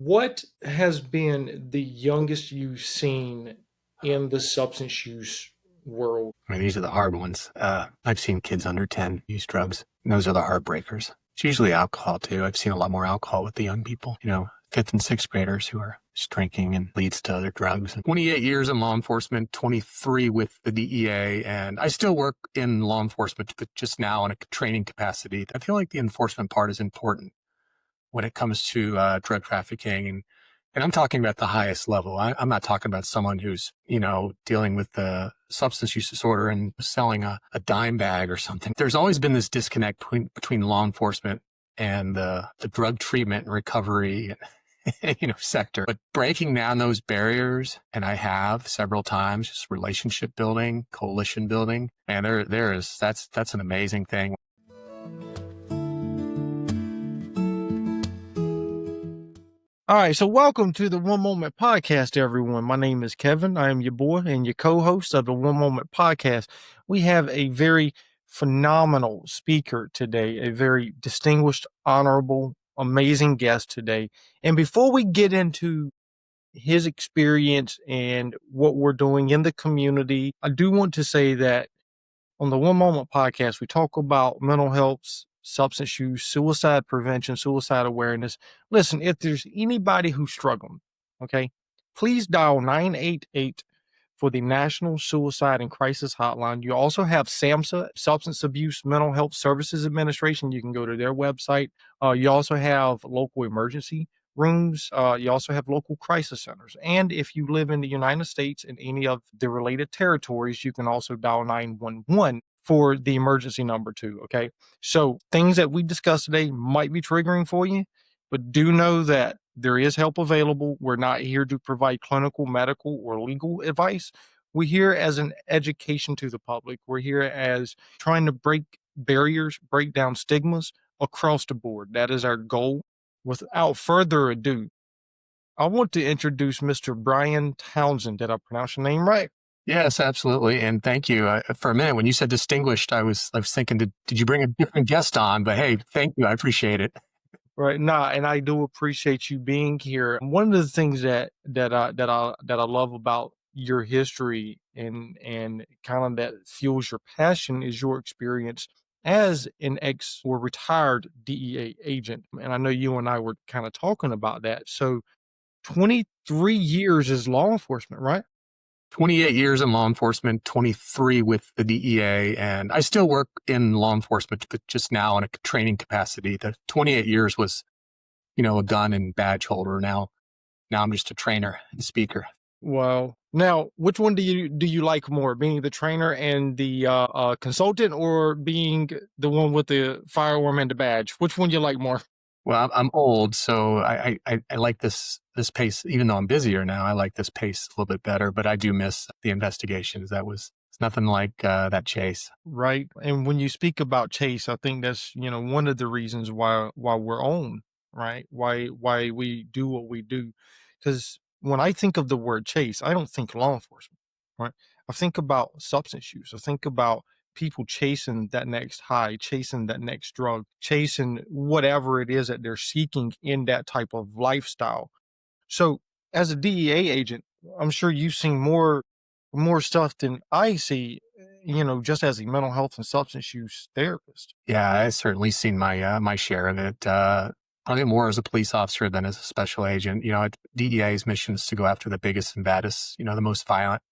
What has been the youngest you've seen in the substance use world? I mean, these are the hard ones. I've seen kids under 10 use drugs. And those are the heartbreakers. It's usually alcohol too. I've seen a lot more alcohol with the young people, fifth and sixth graders who are just drinking and leads to other drugs. 28 years in law enforcement, 23 with the DEA. And I still work in law enforcement, but just now in a training capacity. I feel like the enforcement part is important when it comes to drug trafficking. And I'm talking about the highest level. I'm not talking about someone who's, dealing with the substance use disorder and selling a dime bag or something. There's always been this disconnect between law enforcement and the drug treatment and recovery, sector. But breaking down those barriers, and I have several times, just relationship building, coalition building, and that's an amazing thing. All right, so welcome to the One Moment Podcast, everyone. My name is Kevin. I am your boy and your co-host of the One Moment Podcast. We have a very phenomenal speaker today, a very distinguished, honorable, amazing guest today. And before we get into his experience and what we're doing in the community, I do want to say that on the One Moment Podcast, we talk about mental health, substance use, suicide prevention, suicide awareness. Listen, if there's anybody who's struggling, okay, please dial 988 for the National Suicide and Crisis Hotline. You also have SAMHSA, Substance Abuse Mental Health Services Administration. You can go to their website. You also have local emergency rooms. You also have local crisis centers. And if you live in the United States and any of the related territories, you can also dial 911 for the emergency number too. Okay. So things that we discussed today might be triggering for you, but do know that there is help available. We're not here to provide clinical, medical, or legal advice. We're here as an education to the public. We're here as trying to break barriers, break down stigmas across the board. That is our goal. Without further ado, I want to introduce Mr. Brian Townsend. Did I pronounce your name right? Yes, absolutely. And thank you. For a minute, when you said distinguished, I was thinking, did you bring a different guest on? But hey, thank you. I appreciate it. Right. Nah, and I do appreciate you being here. One of the things that I love about your history and kind of that fuels your passion is your experience as an ex or retired DEA agent. And I know you and I were kind of talking about that. So 23 years as law enforcement, right? 28 years in law enforcement, 23 with the DEA. And I still work in law enforcement, but just now in a training capacity. The 28 years was, a gun and badge holder. Now I'm just a trainer and speaker. Wow. Now, which one do you like more, being the trainer and the consultant, or being the one with the firearm and the badge? Which one you like more? Well, I'm old, so I like this pace. Even though I'm busier now, I like this pace a little bit better. But I do miss the investigations. It's nothing like that chase. Right. And when you speak about chase, I think that's one of the reasons why we're on, right? Why we do what we do, because when I think of the word chase, I don't think law enforcement, right? I think about substance use. I think about people chasing that next high, chasing that next drug, chasing whatever it is that they're seeking in that type of lifestyle. So as a DEA agent, I'm sure you've seen more stuff than I see, just as a mental health and substance use therapist. Yeah, I've certainly seen my share of it. Probably more as a police officer than as a special agent. DEA's mission is to go after the biggest and baddest, the most violent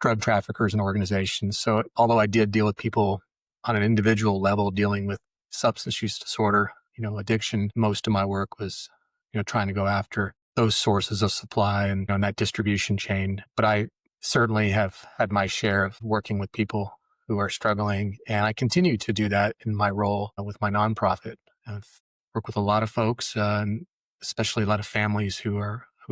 drug traffickers and organizations. So although I did deal with people on an individual level dealing with substance use disorder, addiction, most of my work was, trying to go after those sources of supply and that distribution chain. But I certainly have had my share of working with people who are struggling. And I continue to do that in my role with my nonprofit. I've worked with a lot of folks, and especially a lot of families who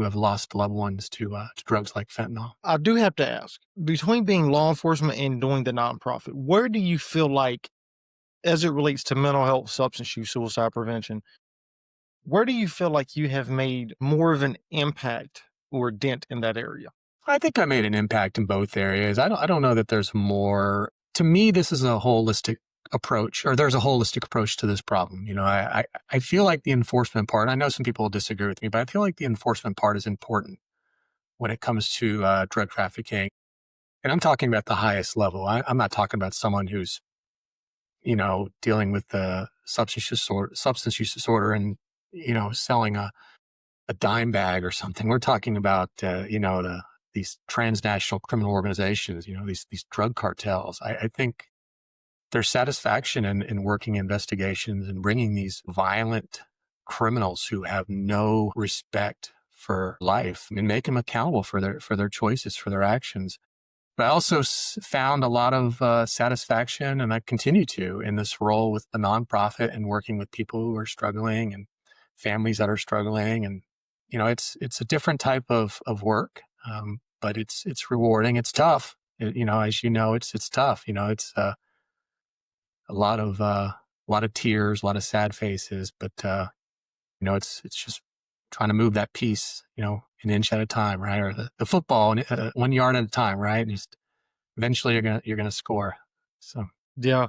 have lost loved ones to drugs like fentanyl. I do have to ask, between being law enforcement and doing the nonprofit, where do you feel like, as it relates to mental health, substance use, suicide prevention, where do you feel like you have made more of an impact or dent in that area? I think I made an impact in both areas. I don't know that there's more. To me, this is a holistic approach, or there's a holistic approach to this problem. I feel like the enforcement part, I know some people will disagree with me, but I feel like the enforcement part is important when it comes to drug trafficking. And I'm talking about the highest level. I'm not talking about someone who's, dealing with the substance use disorder and, selling a dime bag or something. We're talking about, these transnational criminal organizations, these drug cartels. I think there's satisfaction in working investigations and bringing these violent criminals who have no respect for life and make them accountable for their choices, for their actions. But I also found a lot of satisfaction, and I continue to, in this role with the nonprofit and working with people who are struggling and families that are struggling. And it's a different type of work, but it's rewarding. It's tough, as you know, it's tough. It's a lot of tears, a lot of sad faces, but it's just trying to move that piece, an inch at a time, right? Or the football, 1 yard at a time, right? And just eventually you're gonna score. So Yeah,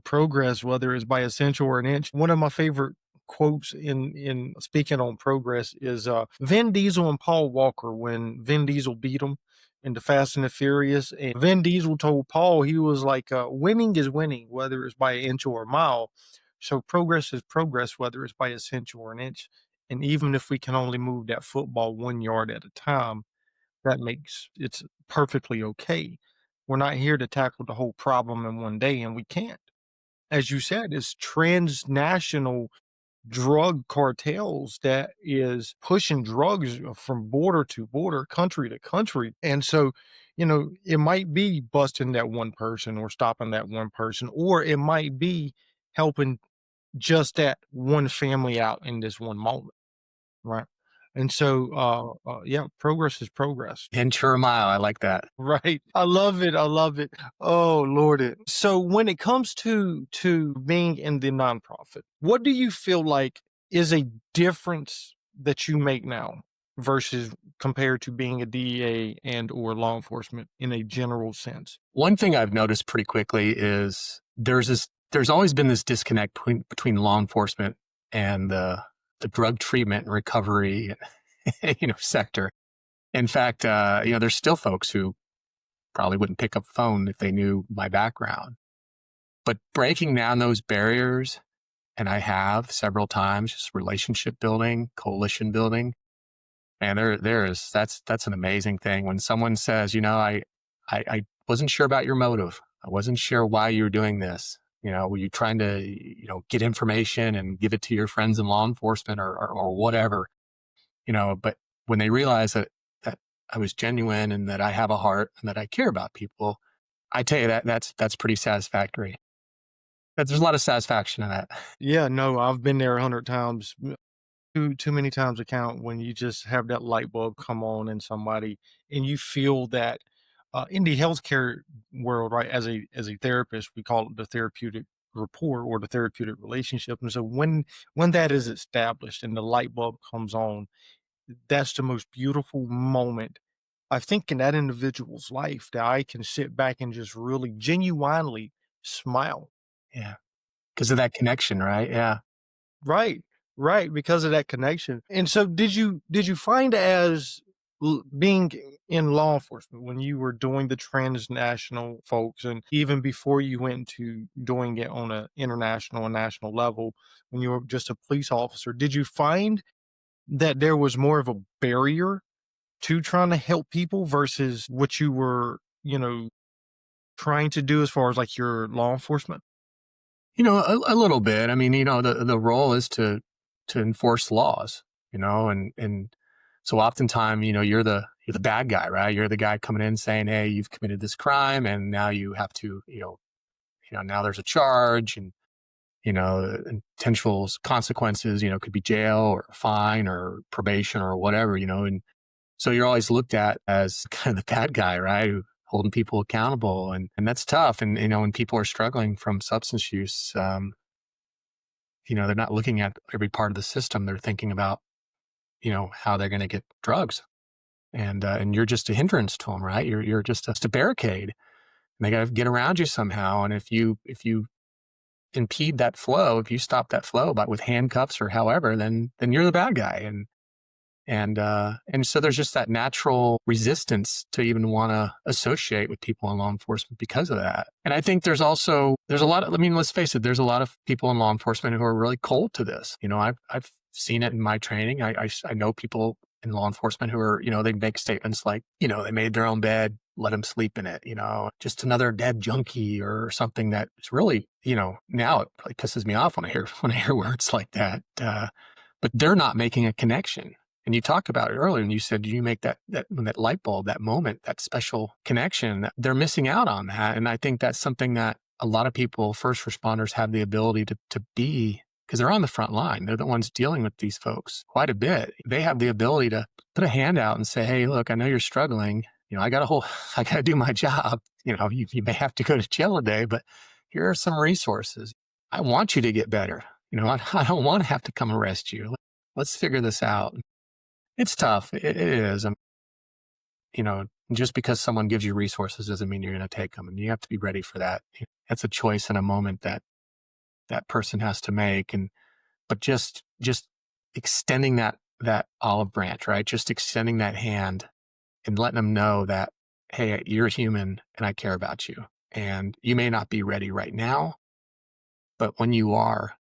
progress, whether it's by a cent or an inch. One of my favorite quotes in speaking on progress is Vin Diesel and Paul Walker when Vin Diesel beat him in the Fast and the Furious. And Vin Diesel told Paul, he was like, winning is winning, whether it's by an inch or a mile. So progress is progress, whether it's by a cent or an inch. And even if we can only move that football 1 yard at a time, that makes it's perfectly okay. We're not here to tackle the whole problem in one day, and we can't. As you said, it's transnational drug cartels that is pushing drugs from border to border, country to country. And so, it might be busting that one person or stopping that one person, or it might be helping just that one family out in this one moment. Right. And so, yeah, progress is progress. inch or a mile, I like that. Right. I love it. I love it. Oh, Lord. So when it comes to being in the nonprofit, what do you feel like is a difference that you make now versus compared to being a DEA and or law enforcement in a general sense? One thing I've noticed pretty quickly is there's always been this disconnect between law enforcement and the drug treatment and recovery sector. In fact, there's still folks who probably wouldn't pick up the phone if they knew my background. But breaking down those barriers, and I have several times, just relationship building, coalition building, and that's an amazing thing. When someone says, I wasn't sure about your motive. I wasn't sure why you were doing this. Were you trying to, get information and give it to your friends in law enforcement or whatever, but when they realize that I was genuine and that I have a heart and that I care about people, I tell you that's pretty satisfactory. There's a lot of satisfaction in that. Yeah, no, I've been there 100 times. Too many times to count when you just have that light bulb come on in somebody and you feel that in the healthcare world, right? As a therapist, we call it the therapeutic rapport or the therapeutic relationship. And so when that is established and the light bulb comes on, that's the most beautiful moment I think in that individual's life that I can sit back and just really genuinely smile. Yeah, because of that connection, right? Yeah. Right, right, because of that connection. And so did you find as being in law enforcement when you were doing the transnational folks and even before you went to doing it on a international and national level when you were just a police officer, did you find that there was more of a barrier to trying to help people versus what you were, trying to do as far as like your law enforcement? A little bit. I mean, the role is to enforce laws, and so oftentimes, you're the bad guy, right? You're the guy coming in saying, "Hey, you've committed this crime, and now you have to, now there's a charge, and potential consequences, could be jail or fine or probation or whatever, and so you're always looked at as kind of the bad guy, right? Holding people accountable. And that's tough. And, when people are struggling from substance use, they're not looking at every part of the system. They're thinking about, how they're going to get drugs. And you're just a hindrance to them, right? You're just a barricade, and they got to get around you somehow. And if you impede that flow, if you stop that flow with handcuffs or however, then you're the bad guy. And so there's just that natural resistance to even want to associate with people in law enforcement because of that. And I think there's a lot of, I mean, let's face it, there's a lot of people in law enforcement who are really cold to this. I've seen it in my training. I know people in law enforcement who are, they make statements like, they made their own bed, let them sleep in it, just another dead junkie or something that's really, now it really pisses me off when I hear words like that. But they're not making a connection. And you talked about it earlier, and you said you make that light bulb, that moment, that special connection. They're missing out on that, and I think that's something that a lot of people, first responders, have the ability to be, because they're on the front line. They're the ones dealing with these folks quite a bit. They have the ability to put a hand out and say, "Hey, look, I know you're struggling. I got to do my job. You may have to go to jail a day, but here are some resources. I want you to get better. I don't want to have to come arrest you. Let's figure this out." It's tough. It is. Just because someone gives you resources doesn't mean you're going to take them, and you have to be ready for that. That's a choice in a moment that person has to make. But just extending that olive branch, right? Just extending that hand and letting them know that, hey, you're a human and I care about you. And you may not be ready right now, but when you are,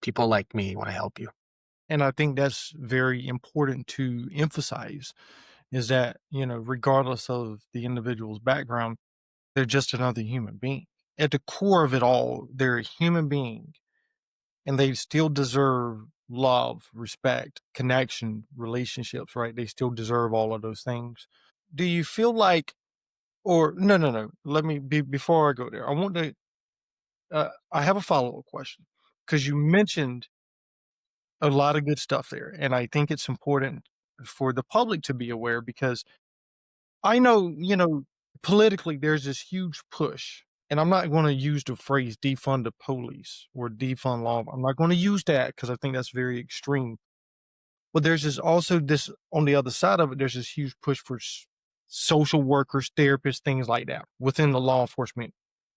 people like me want to help you. And I think that's very important to emphasize is that, regardless of the individual's background, they're just another human being. At the core of it all, they're a human being and they still deserve love, respect, connection, relationships, right? They still deserve all of those things. Do you feel like, or no, let me be, before I go there, I have a follow up question because you mentioned a lot of good stuff there. And I think it's important for the public to be aware because I know, politically there's this huge push. And I'm not going to use the phrase defund the police or defund law. I'm not going to use that because I think that's very extreme. But there's this on the other side of it, there's this huge push for social workers, therapists, things like that within the law enforcement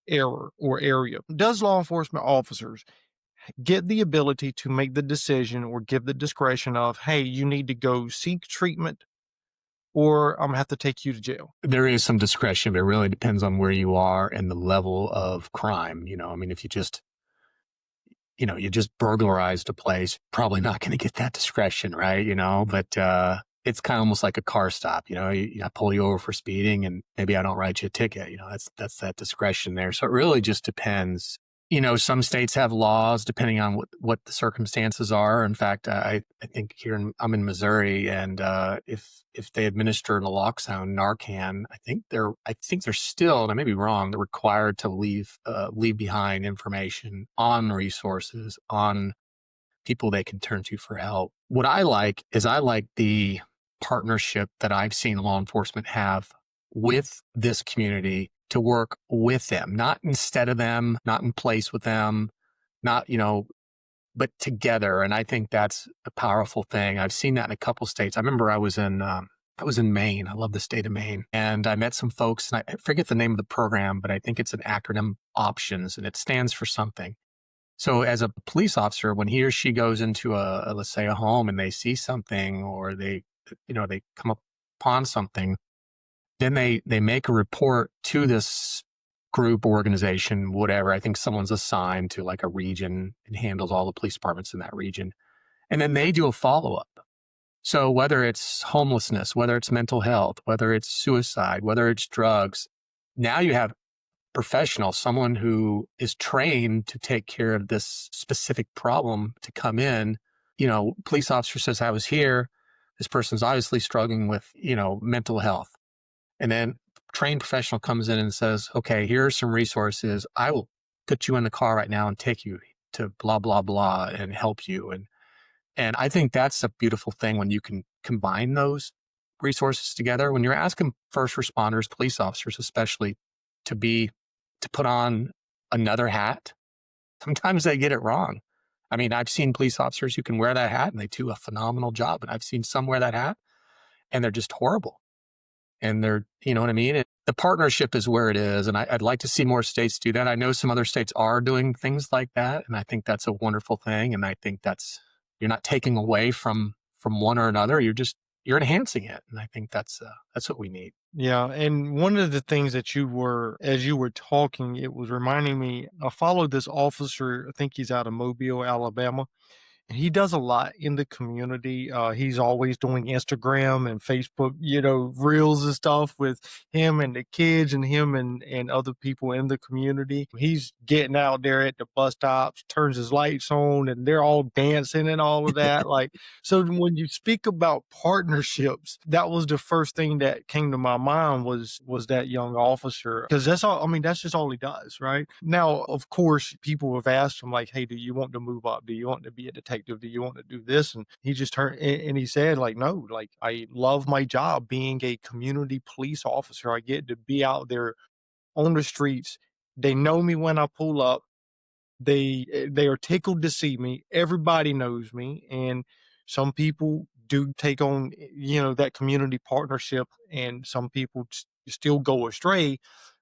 era or area. Does law enforcement officers get the ability to make the decision or give the discretion of, hey, you need to go seek treatment or I'm gonna have to take you to jail? There is some discretion, but it really depends on where you are and the level of crime. If you just burglarized a place, probably not going to get that discretion, right? But it's kind of almost like a car stop. I pull you over for speeding and maybe I don't write you a ticket. That's that discretion there. So it really just depends. Some states have laws depending on what the circumstances are. In fact, I think I'm in Missouri, and if they administer naloxone, Narcan, I think they're still, and I may be wrong, they're required to leave behind information on resources, on people they can turn to for help. What I like the partnership that I've seen law enforcement have with this community to work with them, not instead of them, not in place with them, not, but together. And I think that's a powerful thing. I've seen that in a couple states. I remember I was in Maine. I love the state of Maine. And I met some folks, and I forget the name of the program, but I think it's an acronym, OPTIONS, and it stands for something. So as a police officer, when he or she goes into let's say a home and they see something or they come upon something, then they make a report to this group, organization, whatever. I think someone's assigned to like a region and handles all the police departments in that region. And then they do a follow-up. So whether it's homelessness, whether it's mental health, whether it's suicide, whether it's drugs, now you have professional, someone who is trained to take care of this specific problem to come in. Police officer says, I was here. This person's obviously struggling with, mental health. And then trained professional comes in and says, okay, here are some resources. I will put you in the car right now and take you to blah, blah, blah and help you. And I think that's a beautiful thing when you can combine those resources together. When you're asking first responders, police officers especially, to put on another hat, sometimes they get it wrong. I mean, I've seen police officers who can wear that hat and they do a phenomenal job. And I've seen some wear that hat and they're just horrible. And they're, you know what I mean? the partnership is where it is. And I'd like to see more states do that. I know some other states are doing things like that. And I think that's a wonderful thing. And I think you're not taking away from one or another. You're enhancing it. And I think that's what we need. Yeah, and one of the things that as you were talking, it was reminding me, I followed this officer, I think he's out of Mobile, Alabama. He does a lot in the community. He's always doing Instagram and Facebook, reels and stuff with him and the kids and him and other people in the community. He's getting out there at the bus stops, turns his lights on, and they're all dancing and all of that. Like, so when you speak about partnerships, that was the first thing that came to my mind was that young officer. Because that's all, I mean, that's just all he does, right? Now, of course, people have asked him, like, hey, do you want to move up? Do you want to be a detective? Do you want to do this? And he just turned and he said, like, no, like, I love my job being a community police officer. I get to be out there on the streets. They know me when I pull up. They are tickled to see me. Everybody knows me, and some people do take on that community partnership, and some people still go astray.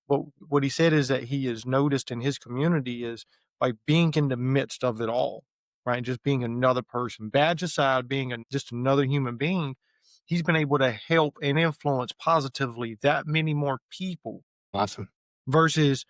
But what he said is that he has noticed in his community is by being in the midst of it all, right? Just being another person, badge aside, being just another human being, he's been able to help and influence positively that many more people Awesome. versus,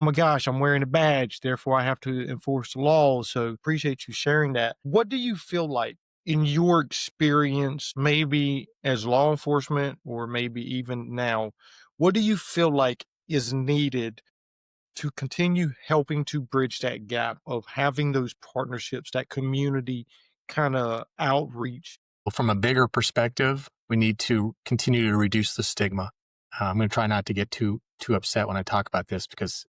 oh my gosh, I'm wearing a badge, therefore I have to enforce the laws. So appreciate you sharing that. What do you feel like in your experience, maybe as law enforcement or maybe even now, what do you feel like is needed to continue helping to bridge that gap of having those partnerships, that community kind of outreach? Well, from a bigger perspective, we need to continue to reduce the stigma. I'm going to try not to get too upset when I talk about this because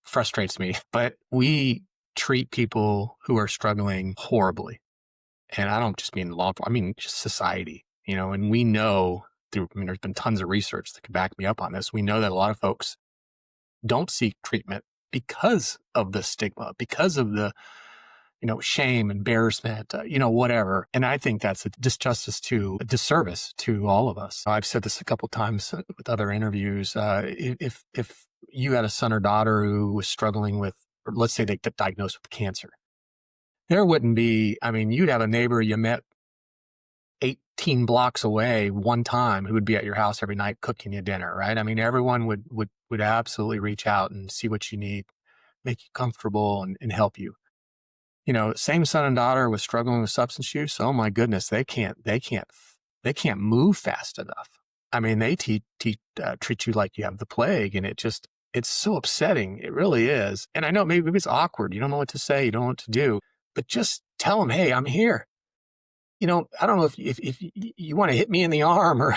it frustrates me, but we treat people who are struggling horribly. And I don't just mean law, I mean just society, and we know there's been tons of research that can back me up on this. We know that a lot of folks don't seek treatment because of the stigma, because of the, shame, embarrassment, whatever. And I think that's a disservice to all of us. I've said this a couple of times with other interviews. If you had a son or daughter who was struggling with, or let's say they get diagnosed with cancer, there wouldn't be, you'd have a neighbor you met 18 blocks away one time who would be at your house every night cooking you dinner, right? Everyone would absolutely reach out and see what you need, make you comfortable and help you. Same son and daughter was struggling with substance use. Oh my goodness, they can't move fast enough. They treat you like you have the plague, and it's so upsetting. It really is. And I know maybe it's awkward. You don't know what to say. You don't know what to do, but just tell them, hey, I'm here. I don't know if you want to hit me in the arm or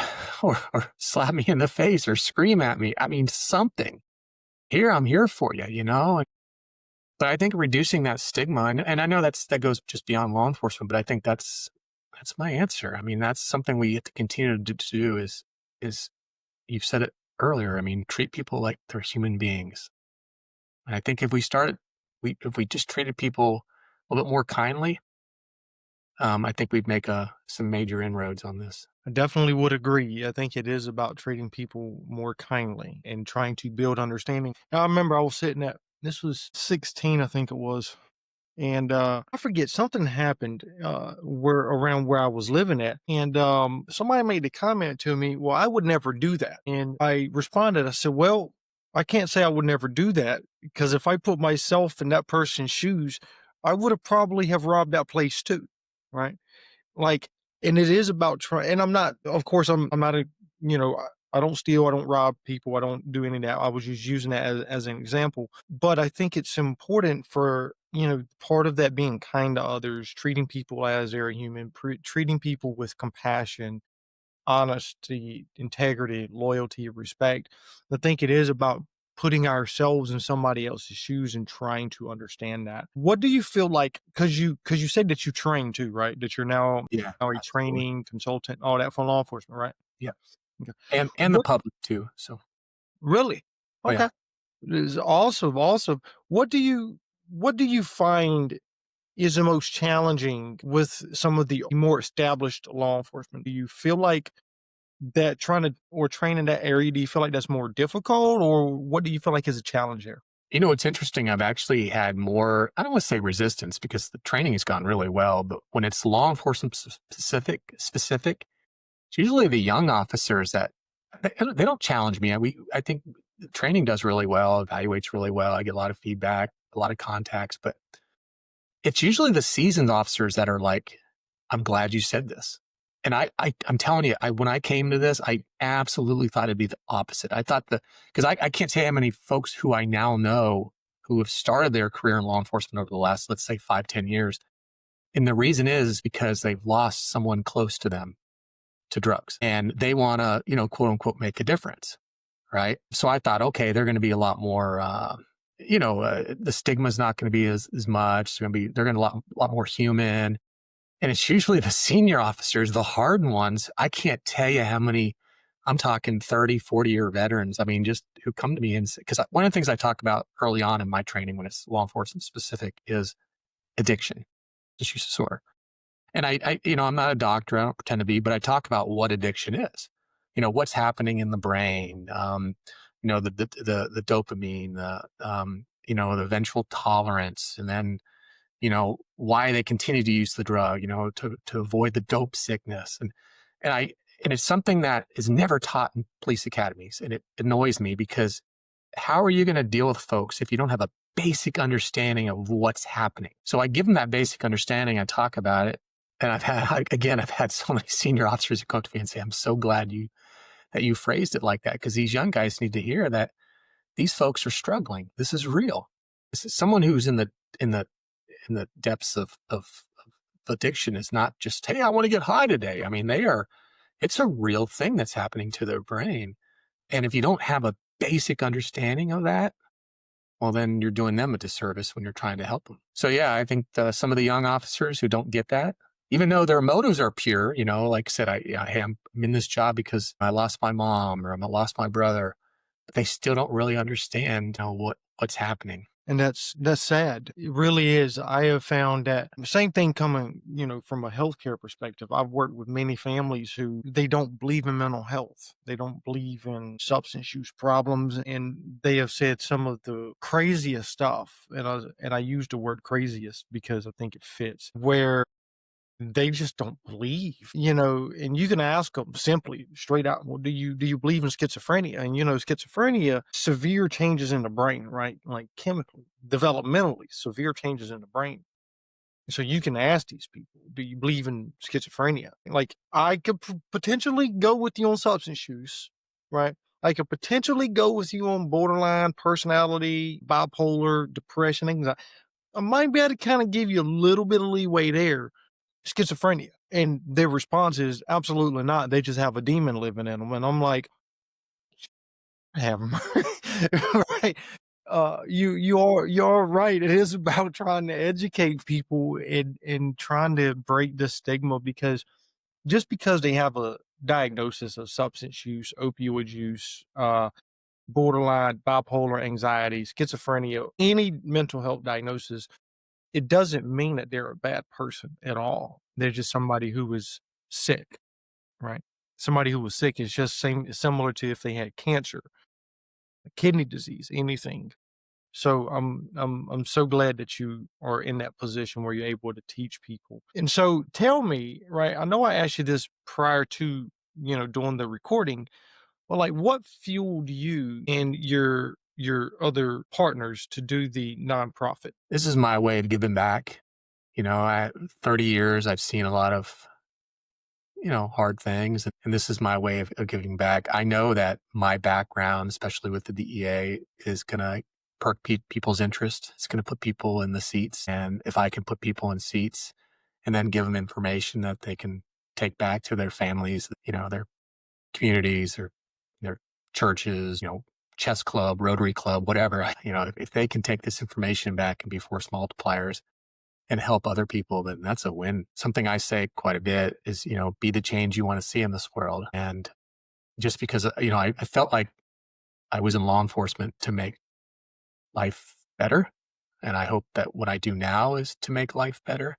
slap me in the face or scream at me. Something. I'm here for you, But I think reducing that stigma, and I know that goes just beyond law enforcement, but I think that's my answer. That's something we have to continue to do is you've said it earlier. Treat people like they're human beings. And I think if we just treated people a little bit more kindly, I think we'd make some major inroads on this. I definitely would agree. I think it is about treating people more kindly and trying to build understanding. Now, I remember I was this was 16, I think it was. And I forget, something happened around where I was living at. And somebody made a comment to me, well, I would never do that. And I responded, I said, well, I can't say I would never do that because if I put myself in that person's shoes, I would have probably have robbed that place too. Right. Like, and it is about trying, and I'm not, of course, I'm not I don't steal, I don't rob people, I don't do any of that. I was just using that as an example. But I think it's important for, part of that being kind to others, treating people as they're human, treating people with compassion, honesty, integrity, loyalty, respect. I think it is about putting ourselves in somebody else's shoes and trying to understand that. What do you feel like, because you said that you train too, right? That you're now Yeah, a absolutely. training consultant, all that for law enforcement, right? Yeah. Okay. And the public too. So, Really? oh yeah. Okay. This is awesome, awesome. What do you find is the most challenging with some of the more established law enforcement? Do you feel like that trying to or train in that area, do you feel like that's more difficult, or what do you feel like is a challenge there? You know, it's interesting. I've actually had more, I don't want to say resistance because the training has gone really well, but when it's law enforcement specific, it's usually the young officers that they don't challenge me. I think the training does really well, evaluates really well. I get a lot of feedback, a lot of contacts, but it's usually the seasoned officers that are like, I'm glad you said this. And I'm telling you, when I came to this, I absolutely thought it'd be the opposite. I thought because I can't say how many folks who I now know who have started their career in law enforcement over the last, let's say 5, 10 years. And the reason is because they've lost someone close to them to drugs and they want to, quote unquote, make a difference. Right. So I thought, okay, they're going to be a lot more, the stigma is not going to be as much. They're going to be a lot more human. And it's usually the senior officers, the hardened ones. I can't tell you how many, I'm talking 30, 40-year veterans. I mean, just who come to me and because one of the things I talk about early on in my training when it's law enforcement specific is addiction, just use disorder. And I'm not a doctor. I don't pretend to be, but I talk about what addiction is. What's happening in the brain. The dopamine, the vengeful tolerance, and then why they continue to use the drug, to avoid the dope sickness. And it's something that is never taught in police academies. And it annoys me because how are you going to deal with folks if you don't have a basic understanding of what's happening? So I give them that basic understanding. I talk about it. And I've had so many senior officers who come to me and say, I'm so glad that you phrased it like that. Because these young guys need to hear that these folks are struggling. This is real. This is someone who's in the depths of addiction is not just, hey, I want to get high today. I mean, it's a real thing that's happening to their brain. And if you don't have a basic understanding of that, well, then you're doing them a disservice when you're trying to help them. So yeah, I think some of the young officers who don't get that, even though their motives are pure, like I said, hey, I'm in this job because I lost my mom or I lost my brother, but they still don't really understand what's happening. And that's sad. It really is. I have found that the same thing coming, from a healthcare perspective. I've worked with many families who they don't believe in mental health. They don't believe in substance use problems. And they have said some of the craziest stuff. And I use the word craziest because I think it fits, where they just don't believe, and you can ask them simply straight out, well, do you believe in schizophrenia? And, schizophrenia, severe changes in the brain, right? Like chemically, developmentally, severe changes in the brain. So you can ask these people, do you believe in schizophrenia? Like I could potentially go with you on substance use, right? I could potentially go with you on borderline personality, bipolar, depression, anxiety. I might be able to kind of give you a little bit of leeway there. Schizophrenia. And their response is absolutely not. They just have a demon living in them. And I'm like, have them. Right. You're right. It is about trying to educate people and trying to break the stigma, because just because they have a diagnosis of substance use, opioid use, borderline, bipolar, anxiety, schizophrenia, any mental health diagnosis, it doesn't mean that they're a bad person at all. They're just somebody who was sick, right? Somebody who was sick is just similar to if they had cancer, kidney disease, anything. So I'm so glad that you are in that position where you're able to teach people. And so tell me, right? I know I asked you this prior to doing the recording, but like, what fueled you and your other partners to do the nonprofit? This is my way of giving back. 30 years, I've seen a lot of, hard things. And this is my way of giving back. I know that my background, especially with the DEA, is going to perk people's interest. It's going to put people in the seats. And if I can put people in seats and then give them information that they can take back to their families, their communities or their churches, chess club, Rotary Club, whatever, if they can take this information back and be force multipliers and help other people, then that's a win. Something I say quite a bit is, be the change you want to see in this world. And just because, I felt like I was in law enforcement to make life better. And I hope that what I do now is to make life better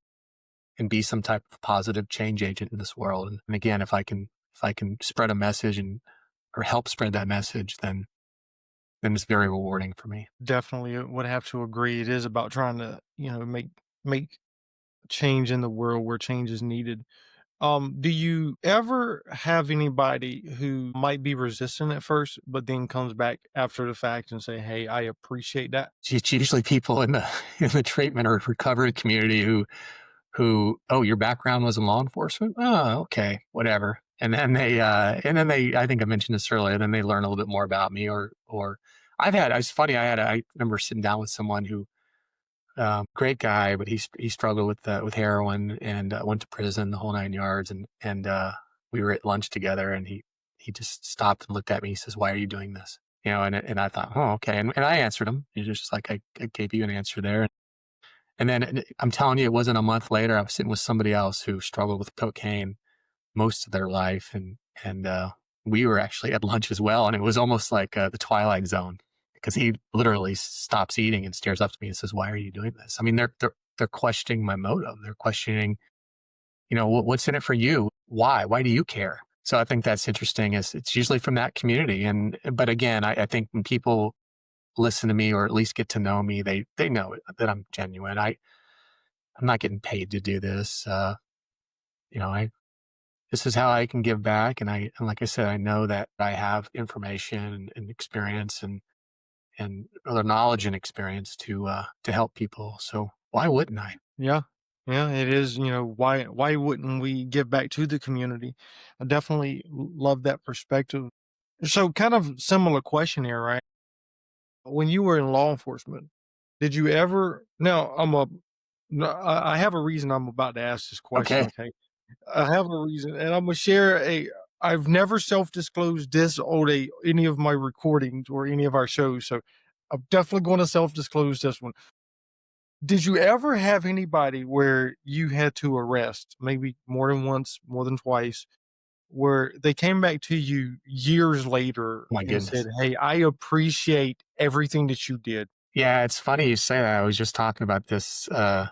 and be some type of positive change agent in this world. And again, if I can if I can spread a message or help spread that message, then it's very rewarding for me. Definitely would have to agree. It is about trying to, make change in the world where change is needed. Do you ever have anybody who might be resistant at first, but then comes back after the fact and say, "Hey, I appreciate that." It's usually people in the in the treatment or recovery community who, oh, your background was in law enforcement? Oh, okay, whatever. And then they I think I mentioned this earlier, then they learn a little bit more about me or it's funny, I remember sitting down with someone who, great guy, but he struggled with heroin and went to prison, the whole 9 yards. And we were at lunch together, and he just stopped and looked at me. He says, "Why are you doing this?" And I thought, oh, okay. And I answered him. He was just like, I gave you an answer there. And then I'm telling you, it wasn't a month later. I was sitting with somebody else who struggled with cocaine most of their life, and we were actually at lunch as well. And it was almost like the Twilight Zone, because he literally stops eating and stares up to me and says, "Why are you doing this?" I mean, they're questioning my motive. They're questioning, what's in it for you? Why? Why do you care? So I think that's interesting. Is it's usually from that community, but again, I think when people listen to me or at least get to know me, they know that I'm genuine. I'm not getting paid to do this. I This is how I can give back, and like I said, I know that I have information and experience and other knowledge and experience to help people. So why wouldn't I? Yeah. Yeah, it is, why wouldn't we give back to the community? I definitely love that perspective. So kind of similar question here, right? When you were in law enforcement, did you ever now I'm a no, I have a reason I'm about to ask this question, Okay, okay? I have a reason, and I'm gonna share a I've never self-disclosed this on any of my recordings or any of our shows, so I'm definitely gonna self-disclose this one. Did you ever have anybody where you had to arrest, maybe more than once, more than twice, where they came back to you years later my and said, goodness. "Hey, I appreciate everything that you did." Yeah, it's funny you say that. I was just talking about this to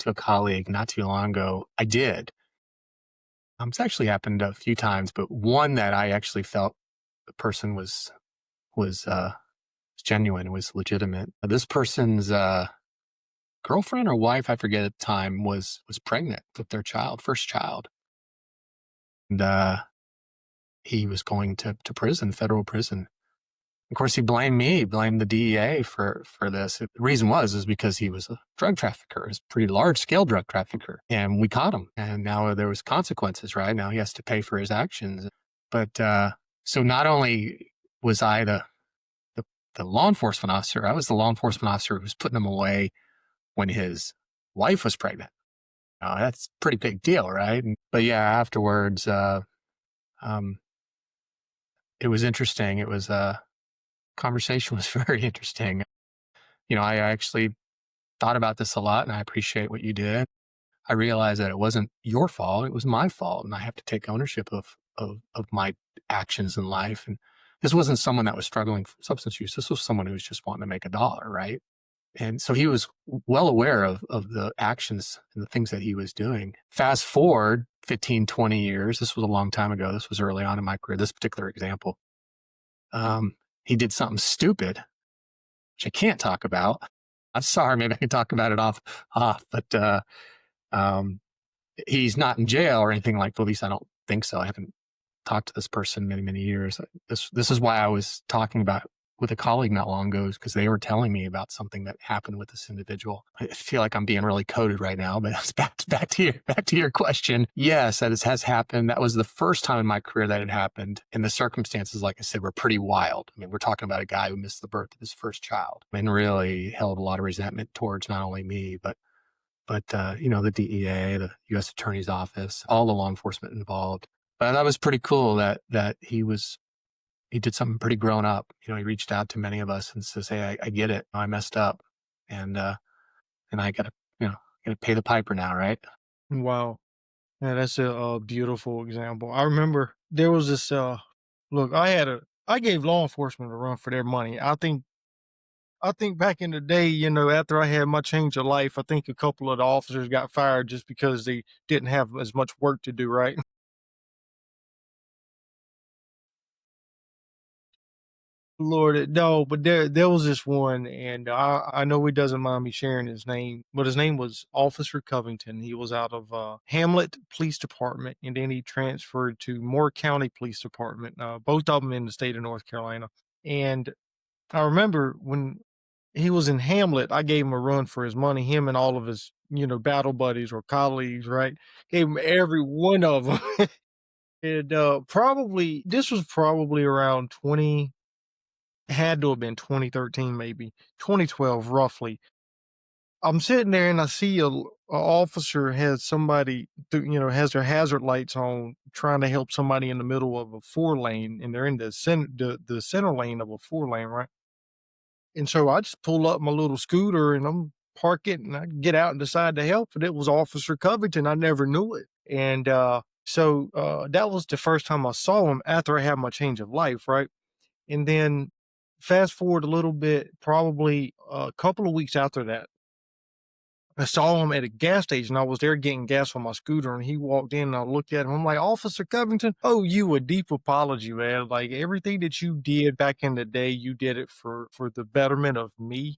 a colleague not too long ago. I did. It's actually happened a few times, but one that I actually felt the person was genuine, was legitimate. This person's girlfriend or wife, I forget at the time, was pregnant with their first child, and he was going to prison, federal prison. Of course, he blamed me, blamed the DEA for this. The reason is because he was a drug trafficker, a pretty large scale drug trafficker, and we caught him. And now there was consequences. Right now, he has to pay for his actions. But so not only was I the the law enforcement officer, I was the law enforcement officer who was putting him away when his wife was pregnant. That's a pretty big deal, right? But yeah, afterwards, um, it was interesting. It was conversation was very interesting. I actually thought about this a lot, and I appreciate what you did. I realized that it wasn't your fault; it was my fault, and I have to take ownership of my actions in life. And this wasn't someone that was struggling from substance use. This was someone who was just wanting to make a dollar, right? And so he was well aware of the actions and the things that he was doing. Fast forward 15, 20 years. This was a long time ago. This was early on in my career, this particular example. He did something stupid, which I can't talk about. I'm sorry, maybe I can talk about it off, but um, he's not in jail or anything like that. At least I don't think so. I haven't talked to this person many, many years. This is why I was talking about with a colleague not long ago, because they were telling me about something that happened with this individual. I feel like I'm being really coded right now, but it's back to your question. Yes, that has happened. That was the first time in my career that it happened. And the circumstances, like I said, were pretty wild. I mean, we're talking about a guy who missed the birth of his first child and really held a lot of resentment towards not only me, but the DEA, the U.S. Attorney's Office, all the law enforcement involved. But that was pretty cool that he did something pretty grown up. He reached out to many of us and says, "Hey, I get it. I messed up, and I gotta pay the piper now, right?" Wow. Yeah, that's a beautiful example. I remember there was this, look, I gave law enforcement a run for their money. I think back in the day, after I had my change of life, I think a couple of the officers got fired just because they didn't have as much work to do, right? Lord, no, but there was this one, and I know he doesn't mind me sharing his name, but his name was Officer Covington. He was out of Hamlet Police Department, and then he transferred to Moore County Police Department, both of them in the state of North Carolina. And I remember when he was in Hamlet, I gave him a run for his money. Him and all of his, battle buddies or colleagues, right? Gave him every one of them. And probably this was probably around 20, had to have been 2013, maybe 2012, roughly. I'm sitting there and I see a officer has somebody, has their hazard lights on, trying to help somebody in the middle of a 4 lane, and they're in the center lane of a 4 lane, right? And so I just pull up my little scooter and I'm park it and I get out and decide to help. And it was Officer Covington. I never knew it. And that was the first time I saw him after I had my change of life, right? And then fast forward a little bit, probably a couple of weeks after that, I saw him at a gas station. I was there getting gas on my scooter, and he walked in, and I looked at him. I'm like, Officer Covington, oh, you a deep apology, man. Like everything that you did back in the day, you did it for the betterment of me.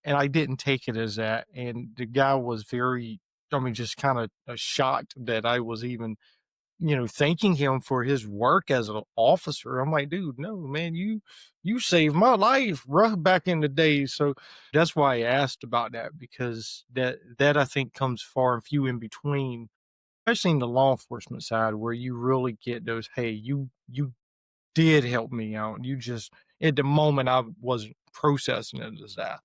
And I didn't take it as that. And the guy was very, I mean, just kind of shocked that I was even, thanking him for his work as an officer. I'm like, dude, no, man, you saved my life rough back in the day. So that's why I asked about that, because that I think comes far and few in between, especially in the law enforcement side, where you really get those, hey, you did help me out. You just at the moment I wasn't processing it as that.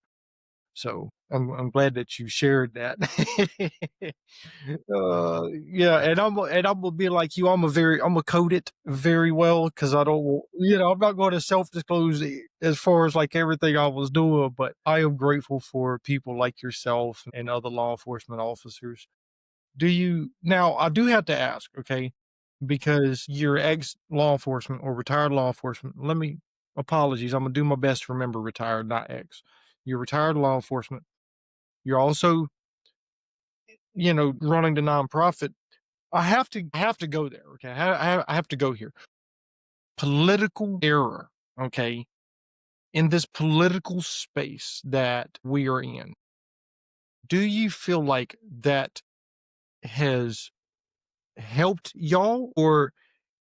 So I'm glad that you shared that. Yeah, and I'm gonna be like you. I'm gonna code it very well because I don't, I'm not going to self disclose as far as like everything I was doing. But I am grateful for people like yourself and other law enforcement officers. Do you now? I do have to ask, okay, because you're ex law enforcement or retired law enforcement. Let me apologies. I'm gonna do my best to remember retired, not ex. You're retired law enforcement. You're also, running the nonprofit. I have to go there. Okay. I have to go here. Political error. Okay. In this political space that we are in, do you feel like that has helped y'all or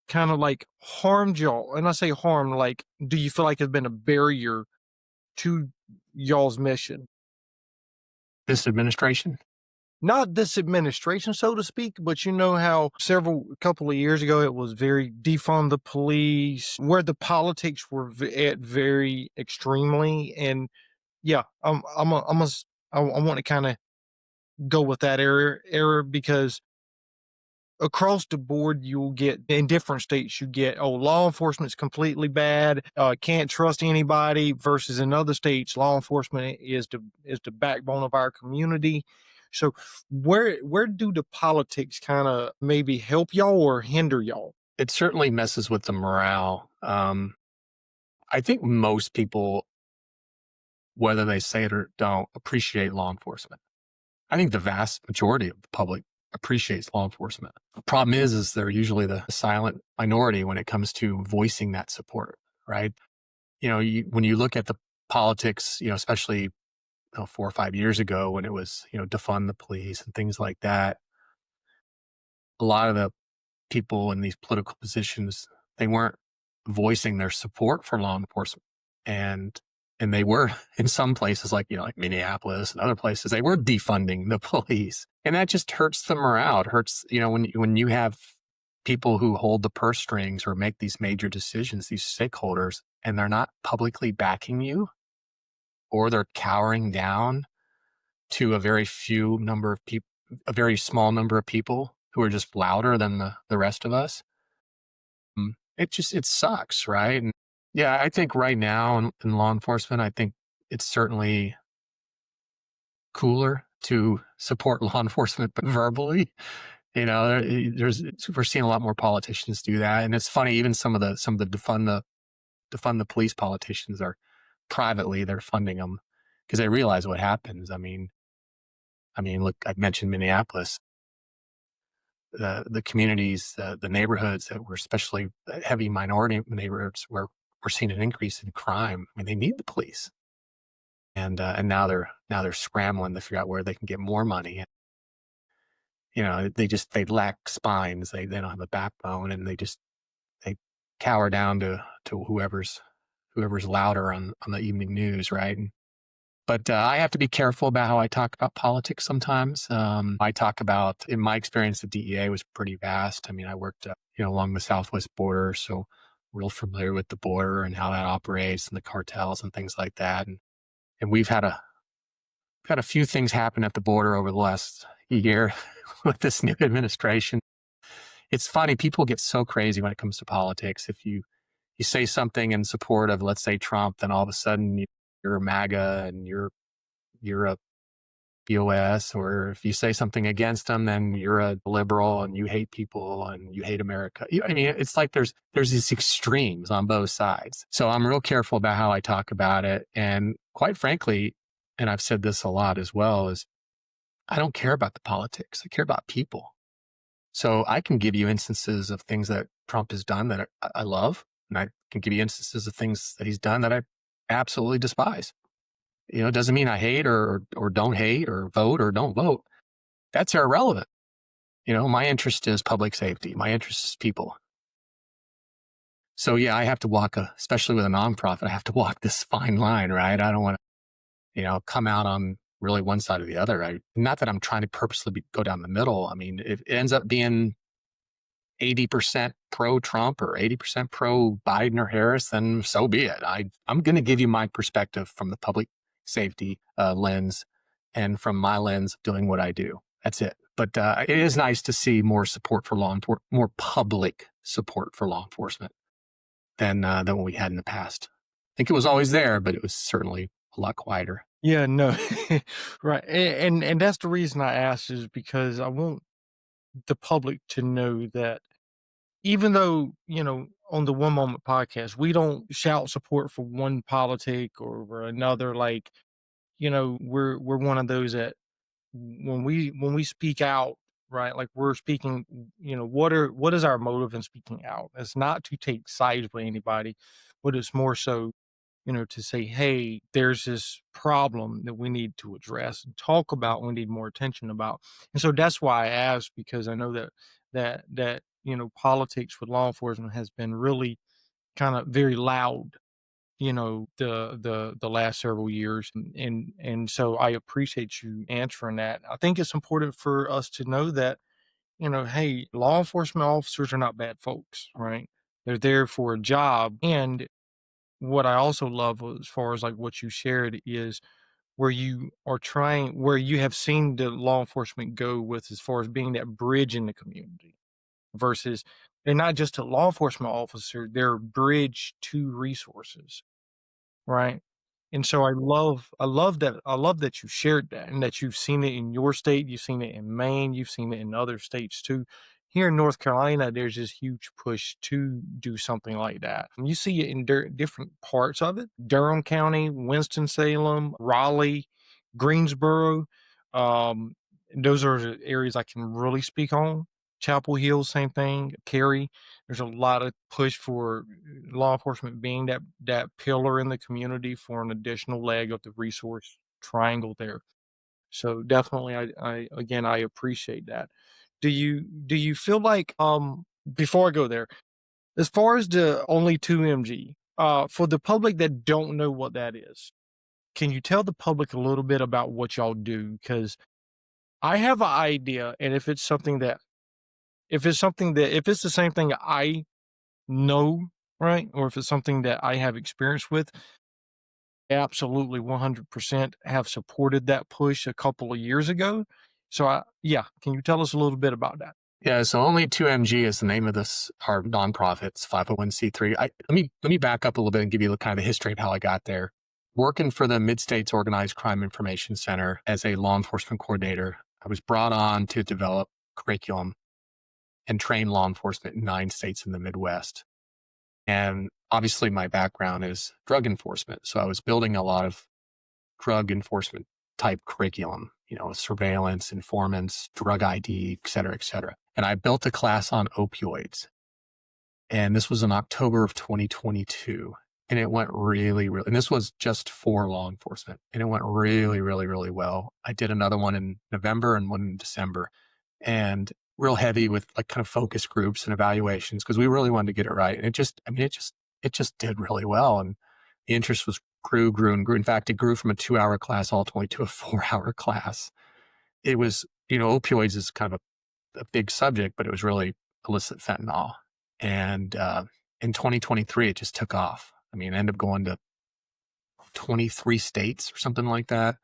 kind of like harmed y'all? And I say harm, like, do you feel like it's been a barrier to y'all's mission? This administration? Not this administration, so to speak, but you know how a couple of years ago, it was very defund the police, where the politics were at very extremely. And yeah, I want to kind of go with that error because across the board, you'll get in different states, you get, oh, law enforcement's completely bad, can't trust anybody, versus in other states, law enforcement is the backbone of our community. So where do the politics kind of maybe help y'all or hinder y'all? It certainly messes with the morale. I think most people, whether they say it or don't, appreciate law enforcement. I think the vast majority of the public appreciates law enforcement. The problem is they're usually the silent minority when it comes to voicing that support, right? When you look at the politics, especially 4 or 5 years ago when it was, defund the police and things like that, a lot of the people in these political positions, they weren't voicing their support for law enforcement. And they were in some places like, like Minneapolis and other places, they were defunding the police. And that just hurts the morale. It hurts, when you have people who hold the purse strings or make these major decisions, these stakeholders, and they're not publicly backing you, or they're cowering down to a very small number of people who are just louder than the rest of us. It sucks, right? And yeah, I think right now in law enforcement, I think it's certainly cooler to support law enforcement, but verbally, we're seeing a lot more politicians do that. And it's funny, even some of the defund the police politicians are privately, they're funding them because they realize what happens. I mean, look, I mentioned Minneapolis, the communities, the neighborhoods that were especially heavy minority neighborhoods where we're seeing an increase in crime. I mean, they need the police, and now they're scrambling to figure out where they can get more money. They lack spines. They don't have a backbone, and they cower down to whoever's louder on the evening news, right? But I have to be careful about how I talk about politics sometimes. I talk about, in my experience, the DEA was pretty vast. I mean, I worked, along the Southwest border, so real familiar with the border and how that operates and the cartels and things like that. And we've had a few things happen at the border over the last year with this new administration. It's funny, people get so crazy when it comes to politics. If you say something in support of, let's say, Trump, then all of a sudden you're a MAGA and you're a BOS, or if you say something against them, then you're a liberal and you hate people and you hate America. I mean, it's like there's these extremes on both sides. So I'm real careful about how I talk about it. And quite frankly, and I've said this a lot as well, is I don't care about the politics. I care about people. So I can give you instances of things that Trump has done that I love, and I can give you instances of things that he's done that I absolutely despise. It doesn't mean I hate or don't hate or vote or don't vote. That's irrelevant. My interest is public safety. My interest is people. So yeah, I have to walk, especially with a nonprofit, I have to walk this fine line, right? I don't want to, come out on really one side or the other. Not that I'm trying to purposely go down the middle. I mean, if it ends up being 80% pro-Trump or 80% pro-Biden or Harris, then so be it. I'm going to give you my perspective from the public safety lens and from my lens of doing what I do. That's it. But it is nice to see more support for law enforcement, more public support for law enforcement than what we had in the past. I think it was always there, but it was certainly a lot quieter. Yeah, no, right. And that's the reason I asked, is because I want the public to know that even though, on the One Moment podcast, we don't shout support for one politic or another, like, we're one of those that when we speak out, right, like we're speaking, what is our motive in speaking out? It's not to take sides with anybody, but it's more so, to say, hey, there's this problem that we need to address and talk about, we need more attention about. And so that's why I asked, because I know that politics with law enforcement has been really kind of very loud, the last several years. And so I appreciate you answering that. I think it's important for us to know that, hey, law enforcement officers are not bad folks, right? They're there for a job. And what I also love, as far as like what you shared, is where you have seen the law enforcement go with, as far as being that bridge in the community, versus they're not just a law enforcement officer, they're a bridge to resources. Right. And so I love that you shared that, and that you've seen it in your state, you've seen it in Maine, you've seen it in other states too. Here in North Carolina, there's this huge push to do something like that. And you see it in different parts of it. Durham County, Winston-Salem, Raleigh, Greensboro. Um, those are the areas I can really speak on. Chapel Hill, same thing. Cary, there's a lot of push for law enforcement being that pillar in the community, for an additional leg of the resource triangle there. So definitely, I again, I appreciate that. Do you feel like, before I go there, as far as the only 2 mg, for the public that don't know what that is, can you tell the public a little bit about what y'all do? Because I have an idea, and if it's the same thing I know, right? Or if it's something that I have experience with, absolutely 100% have supported that push a couple of years ago. So yeah, can you tell us a little bit about that? Yeah, so Only 2MG is the name of our nonprofit. It's 501c3. Let me back up a little bit and give you kind of the history of how I got there. Working for the Mid-States Organized Crime Information Center as a law enforcement coordinator, I was brought on to develop curriculum and train law enforcement in 9 states in the Midwest. And obviously my background is drug enforcement. So I was building a lot of drug enforcement type curriculum, surveillance, informants, drug ID, et cetera, et cetera. And I built a class on opioids. And this was in October of 2022. and it went really, really, and this was just for law enforcement, and it went really, really, really well. I did another one in November and one in December, and real heavy with like kind of focus groups and evaluations because we really wanted to get it right. And it just did really well. And the interest grew and grew. In fact, it grew from a 2-hour class ultimately to a 4-hour class. It was, opioids is kind of a big subject, but it was really illicit fentanyl. And in 2023, it just took off. I mean, I ended up going to 23 states or something like that.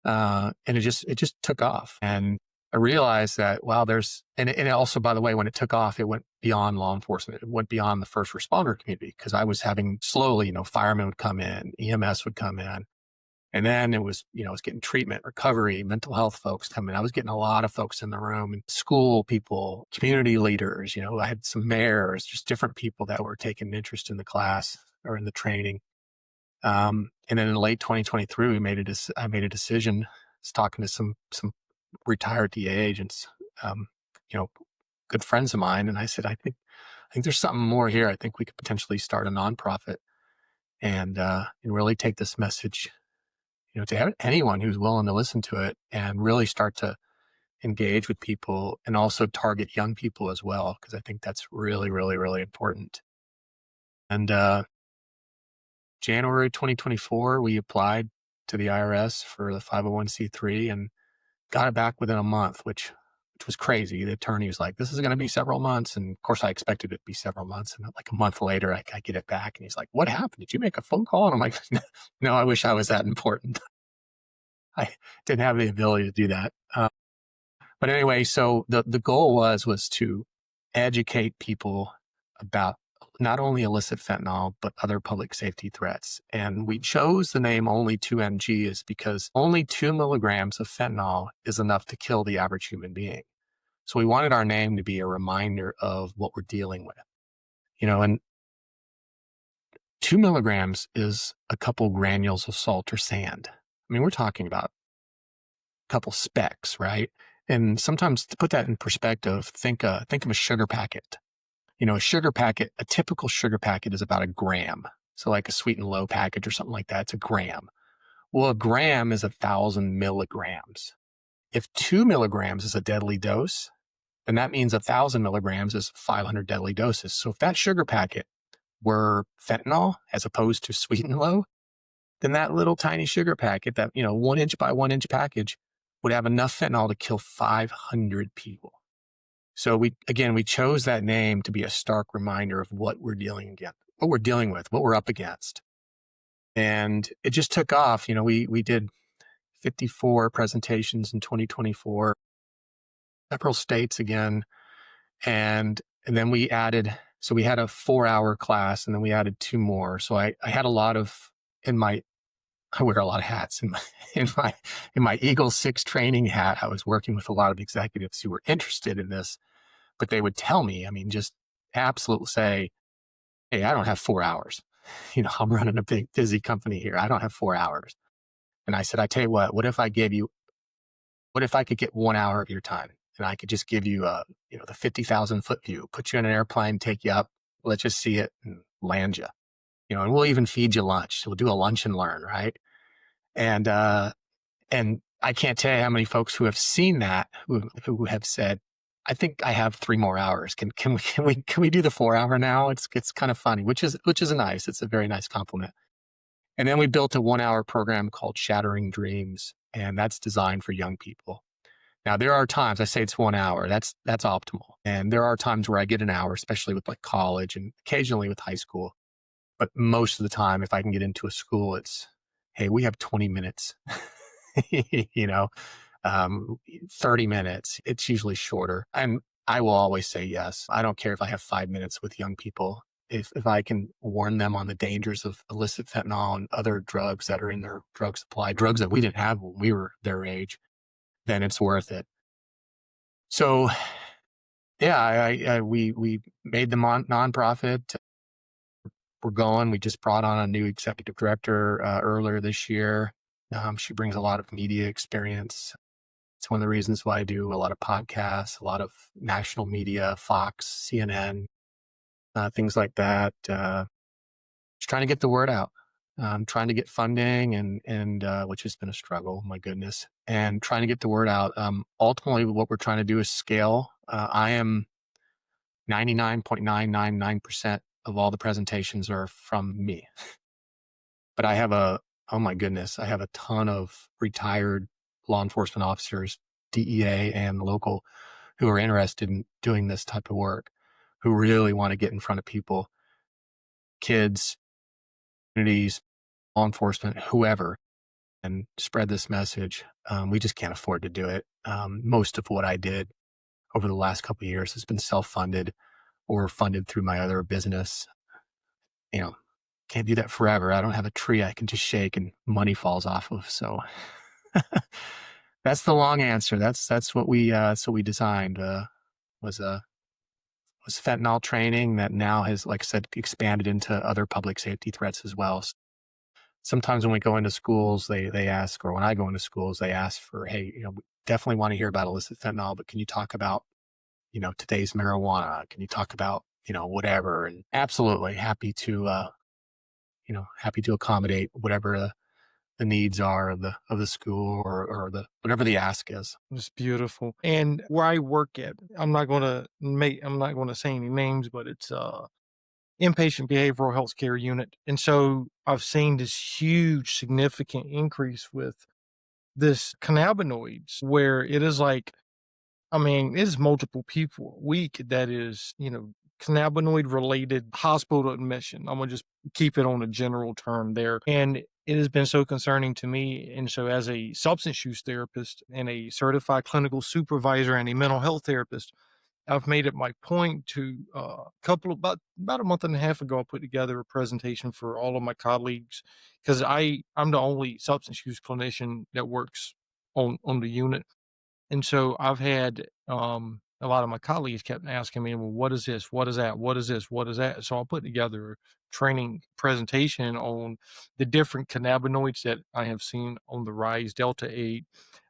And it just took off. And I realized that, wow, and it also, by the way, when it took off, it went beyond law enforcement. It went beyond the first responder community because I was having slowly, firemen would come in, EMS would come in. And then it was, I was getting treatment, recovery, mental health folks come in. I was getting a lot of folks in the room, and school people, community leaders, I had some mayors, just different people that were taking interest in the class or in the training. And then in late 2023, I made a decision. I was talking to some retired DEA agents, good friends of mine. And I said, I think there's something more here. I think we could potentially start a nonprofit and really take this message, to anyone who's willing to listen to it and really start to engage with people and also target young people as well. Cause I think that's really, really, really important. And, January 2024, we applied to the IRS for the 501c3 and got it back within a month, which was crazy. The attorney was like, this is going to be several months. And of course, I expected it to be several months. And like a month later, I get it back. And he's like, what happened? Did you make a phone call? And I'm like, no, I wish I was that important. I didn't have the ability to do that. But anyway, so the goal was to educate people about not only illicit fentanyl, but other public safety threats. And we chose the name only 2mg is because only 2 milligrams of fentanyl is enough to kill the average human being. So we wanted our name to be a reminder of what we're dealing with, and 2 milligrams is a couple granules of salt or sand. I mean, we're talking about a couple specks, right? And sometimes to put that in perspective, think of a sugar packet. A typical sugar packet is about a gram. So like a sweet and low package or something like that, it's a gram. Well, a gram is 1,000 milligrams. If 2 milligrams is a deadly dose, then that means 1,000 milligrams is 500 deadly doses. So if that sugar packet were fentanyl as opposed to sweet and low, then that little tiny sugar packet, that 1 inch by 1 inch package, would have enough fentanyl to kill 500 people. So we chose that name to be a stark reminder of what we're dealing with, what we're up against. And it just took off. We did 54 presentations in 2024, several states again. And then we added, so we had a 4-hour class and then we added 2 more. So I had a lot of, I wear a lot of hats in my Eagle 6 training hat. I was working with a lot of executives who were interested in this, but they would tell me, just absolutely say, hey, I don't have 4 hours. I'm running a big, busy company here. I don't have 4 hours. And I said, I tell you what if I could get 1 hour of your time and I could just give you the 50,000 foot view, put you in an airplane, take you up, let's just see it and land you, and we'll even feed you lunch. So we'll do a lunch and learn. Right. And I can't tell you how many folks who have seen that, who have said, I think I have 3 more hours. Can we do the 4 hour now? It's kind of funny, which is nice. It's a very nice compliment. And then we built a 1 hour program called Shattering Dreams, and that's designed for young people. Now there are times I say it's 1 hour. That's optimal. And there are times where I get an hour, especially with like college and occasionally with high school. But most of the time, if I can get into a school, it's, hey, we have 20 minutes, 30 minutes. It's usually shorter. And I will always say yes. I don't care if I have 5 minutes with young people. If I can warn them on the dangers of illicit fentanyl and other drugs that are in their drug supply, drugs that we didn't have when we were their age, then it's worth it. So yeah, we made the nonprofit. We're going. We just brought on a new executive director earlier this year. She brings a lot of media experience. It's one of the reasons why I do a lot of podcasts, a lot of national media, Fox, CNN, things like that. just trying to get the word out. Trying to get funding and which has been a struggle, my goodness, and trying to get the word out. Ultimately, what we're trying to do is scale. I am 99.999% of all the presentations are from me, but I have oh my goodness, I have a ton of retired law enforcement officers, DEA and local, who are interested in doing this type of work, who really want to get in front of people, kids, communities, law enforcement, whoever, and spread this message. We just can't afford to do it. Most of what I did over the last couple of years has been self-funded or funded through my other business. You know, can't do that forever. I don't have a tree I can just shake and money falls off of. So that's the long answer. That's what we designed. Was was fentanyl training that now has, like I said, expanded into other public safety threats as well. Sometimes when we go into schools, they ask, or when I go into schools, they ask for, hey, we definitely want to hear about illicit fentanyl, but can you talk about, today's marijuana? Can you talk about, whatever? And absolutely happy to accommodate whatever the needs are of the school or the whatever the ask is. It's beautiful. And where I work at, I'm not gonna say any names, but it's inpatient behavioral health care unit. And so I've seen this huge significant increase with this cannabinoids where it is like, I mean, it is multiple people a week that is, cannabinoid related hospital admission. I'm gonna just keep it on a general term there. And it has been so concerning to me. And so, as a substance use therapist and a certified clinical supervisor and a mental health therapist, I've made it my point to couple about a month and a half ago, I put together a presentation for all of my colleagues because I'm the only substance use clinician that works on the unit, and so I've had, a lot of my colleagues kept asking me, "Well, what is this? What is that? What is this? What is that?" So I put together a training presentation on the different cannabinoids that I have seen on the rise, Delta 8,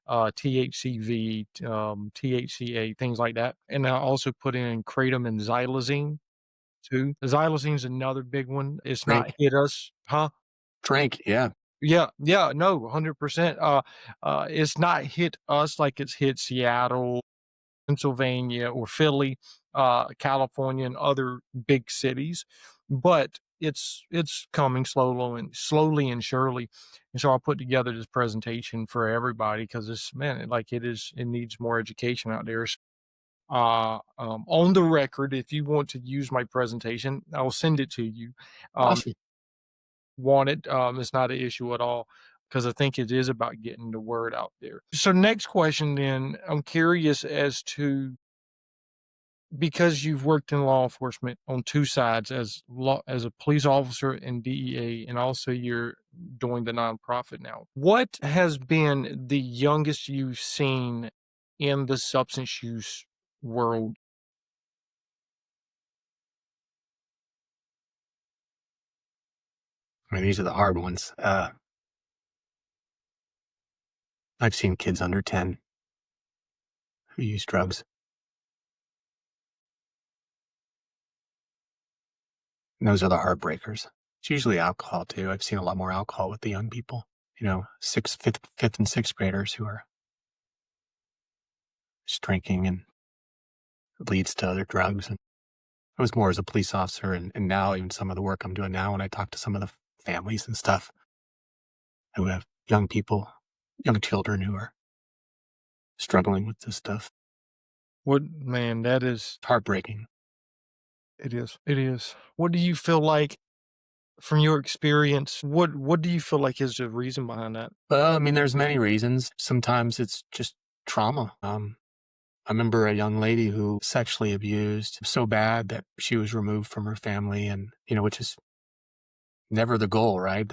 THCV, THCA, things like that. And I also put in kratom and xylazine too. Xylazine is another big one. It's not Drink, hit us, huh? drink, yeah. Yeah, yeah, no, 100%. It's not hit us like it's hit Seattle, Pennsylvania, or Philly, California, and other big cities, but it's coming slowly and surely. And so I put together this presentation for everybody because this man, like it needs more education out there. On the record, if you want to use my presentation, I'll send it to you. Um, Awesome. Want it. It's not an issue at all because I think it is about getting the word out there. So, next question then, I'm curious as to because you've worked in law enforcement on two sides as a police officer in DEA, and also you're doing the nonprofit now. What has been the youngest you've seen in the substance use world? I mean, these are the hard ones. I've seen kids under 10 who use drugs. And those are the heartbreakers. It's usually alcohol too. I've seen a lot more alcohol with the young people. Fifth and sixth graders who are just drinking, and it leads to other drugs. And I was more as a police officer, and now even some of the work I'm doing now, when I talk to some of the families and stuff who have young people, young children who are struggling with this stuff. What man, that is It's heartbreaking. it is. It is. What do you feel like from your experience? What do you feel like is the reason behind that? Well, I mean, there's many reasons. Sometimes it's just trauma. I remember a young lady who sexually abused so bad that she was removed from her family, and which is never the goal, right?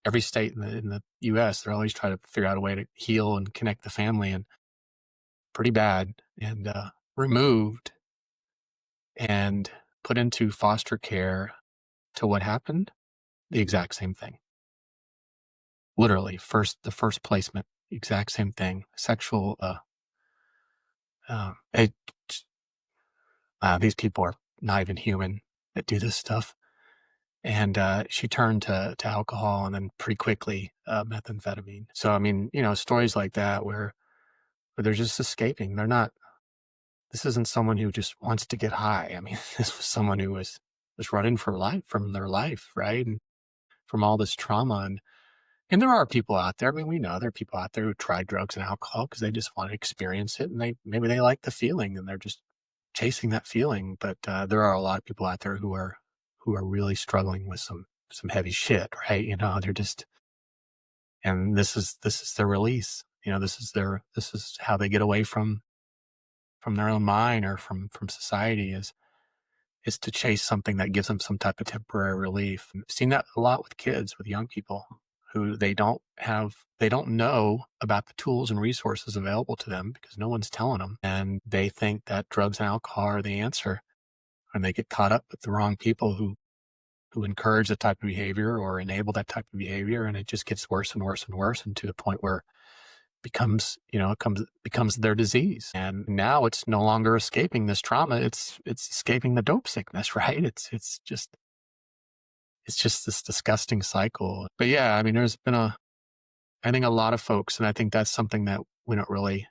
Every state in the U.S., they're always trying to figure out a way to heal and connect the family, and pretty bad, and removed and put into foster care. To what happened? The exact same thing. Literally, the first placement, exact same thing. Sexual. It, these people are not even human that do this stuff. And she turned to alcohol and then pretty quickly methamphetamine. So, I mean, stories like that where they're just escaping. This isn't someone who just wants to get high. I mean, this was someone who was running for life from their life, right? And from all this trauma. And there are people out there. I mean, we know there are people out there who try drugs and alcohol because they just want to experience it, and maybe they like the feeling and they're just chasing that feeling. But there are a lot of people out there who are really struggling with some heavy shit, right? They're just, and this is their release. This is how they get away from their own mind or from society is to chase something that gives them some type of temporary relief. And I've seen that a lot with kids, with young people who they don't know about the tools and resources available to them because no one's telling them. And they think that drugs and alcohol are the answer. And they get caught up with the wrong people who encourage that type of behavior or enable that type of behavior. And it just gets worse and worse and worse, and to the point where becomes their disease. And now it's no longer escaping this trauma. It's escaping the dope sickness, right? It's just this disgusting cycle. But yeah, I mean, there's been I think a lot of folks, and I think that's something that we don't really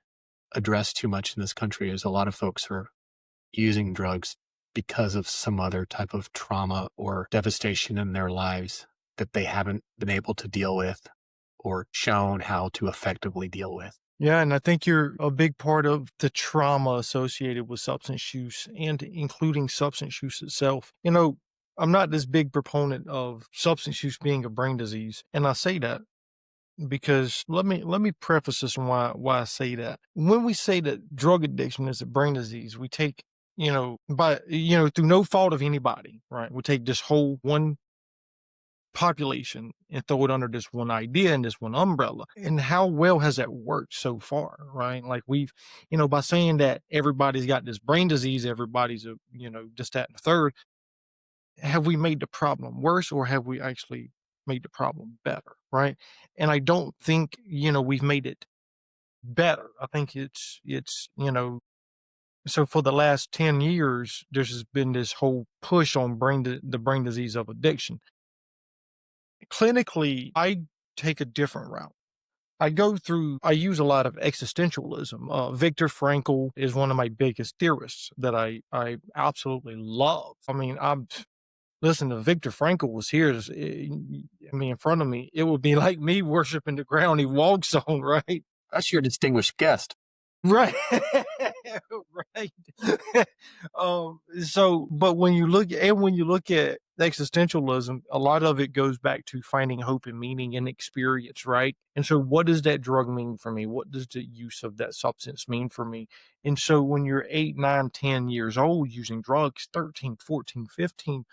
address too much in this country, is a lot of folks are using drugs because of some other type of trauma or devastation in their lives that they haven't been able to deal with or shown how to effectively deal with. Yeah, and I think you're a big part of the trauma associated with substance use and including substance use itself. I'm not this big proponent of substance use being a brain disease, and I say that because let me preface this and why I say that. When we say that drug addiction is a brain disease, we take, through no fault of anybody, right? We take this whole one population and throw it under this one idea and this one umbrella. And how well has that worked so far, right? Like we've, by saying that everybody's got this brain disease, everybody's just that and the third, have we made the problem worse or have we actually made the problem better, right? And I don't think, we've made it better. I think so for the last 10 years, there's been this whole push on the brain disease of addiction. Clinically, I take a different route. I use a lot of existentialism. Viktor Frankl is one of my biggest theorists that I absolutely love. I mean, listen, if Viktor Frankl was here, in front of me, it would be like me worshiping the ground he walks on, right? That's your distinguished guest. Right. Right. But when you look at existentialism, a lot of it goes back to finding hope and meaning and experience, right? And so what does that drug mean for me? What does the use of that substance mean for me? And so when you're 8, 9, 10 years old using drugs, 13, 14, 15,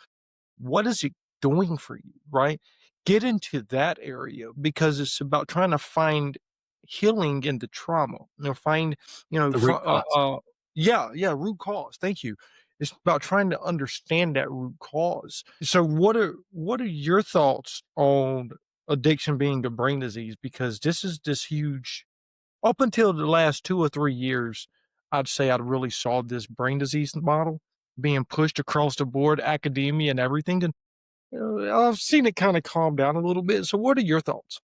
what is it doing for you, right? Get into that area because it's about trying to find healing in the trauma. Find, The root cause. yeah, root cause. Thank you. It's about trying to understand that root cause. So what are your thoughts on addiction being a brain disease? Because this is this huge, up until the last 2 or 3 years, I'd say I'd really saw this brain disease model being pushed across the board, academia and everything. And I've seen it kind of calm down a little bit. So what are your thoughts?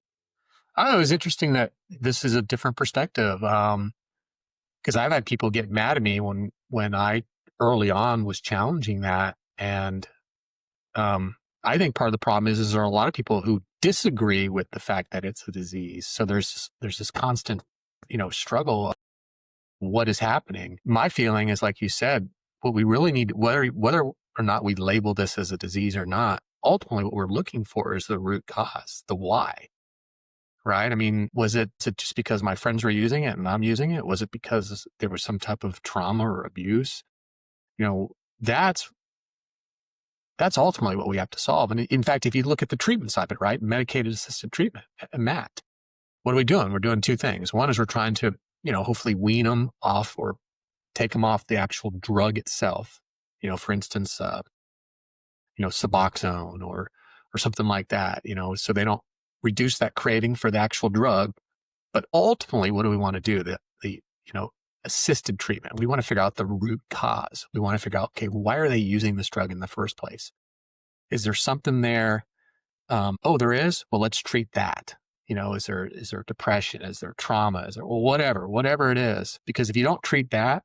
I don't know, it was interesting that this is a different perspective. Because I've had people get mad at me when I early on was challenging that. And I think part of the problem is there are a lot of people who disagree with the fact that it's a disease. So there's this constant, struggle of what is happening. My feeling is, like you said, what we really need, whether or not we label this as a disease or not, ultimately what we're looking for is the root cause, the why. Right? I mean, was it just because my friends were using it and I'm using it? Was it because there was some type of trauma or abuse? That's ultimately what we have to solve. And in fact, if you look at the treatment side of it, right, medicated assisted treatment, MAT, what are we doing? We're doing two things. One is we're trying to, hopefully wean them off or take them off the actual drug itself. For instance, Suboxone or something like that, so they don't reduce that craving for the actual drug. But ultimately, what do we want to do? The assisted treatment. We want to figure out the root cause. We want to figure out, okay, why are they using this drug in the first place? Is there something there? Oh, there is? Well, let's treat that. Is there depression? Is there trauma? Is there, well, whatever it is? Because if you don't treat that,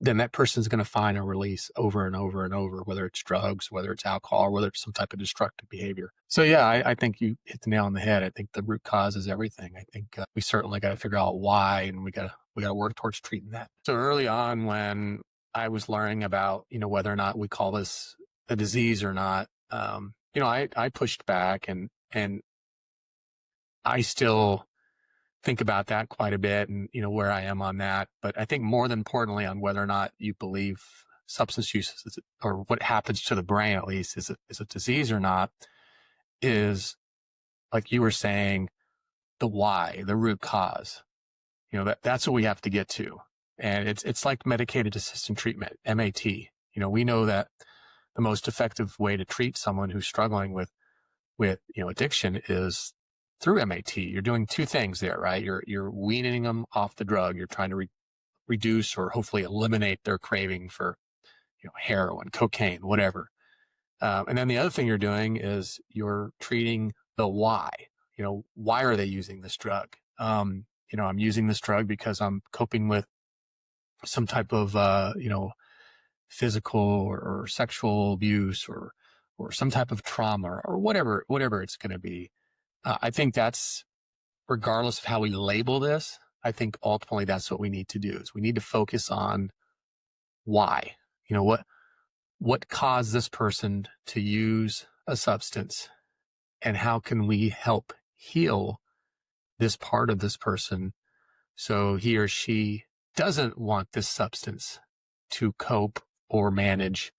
then that person's going to find a release over and over and over, whether it's drugs, whether it's alcohol, whether it's some type of destructive behavior. So yeah, I think you hit the nail on the head. I think the root cause is everything. I think we certainly got to figure out why, and we got to work towards treating that. So early on, when I was learning about whether or not we call this a disease or not, I pushed back, and I still think about that quite a bit, and where I am on that. But I think more than importantly, on whether or not you believe substance use or what happens to the brain, at least, is a disease or not, is, like you were saying, the why, the root cause. That's what we have to get to. And it's like medicated assisted treatment, MAT. We know that the most effective way to treat someone who's struggling with addiction is through MAT. You're doing two things there, right? You're weaning them off the drug. You're trying to reduce or hopefully eliminate their craving for heroin, cocaine, whatever. And then the other thing you're doing is you're treating the why. Why are they using this drug? I'm using this drug because I'm coping with some type of physical or sexual abuse or some type of trauma or whatever it's going to be. I think that's, regardless of how we label this, I think ultimately that's what we need to do, is we need to focus on why. What caused this person to use a substance, and how can we help heal this part of this person so he or she doesn't want this substance to cope or manage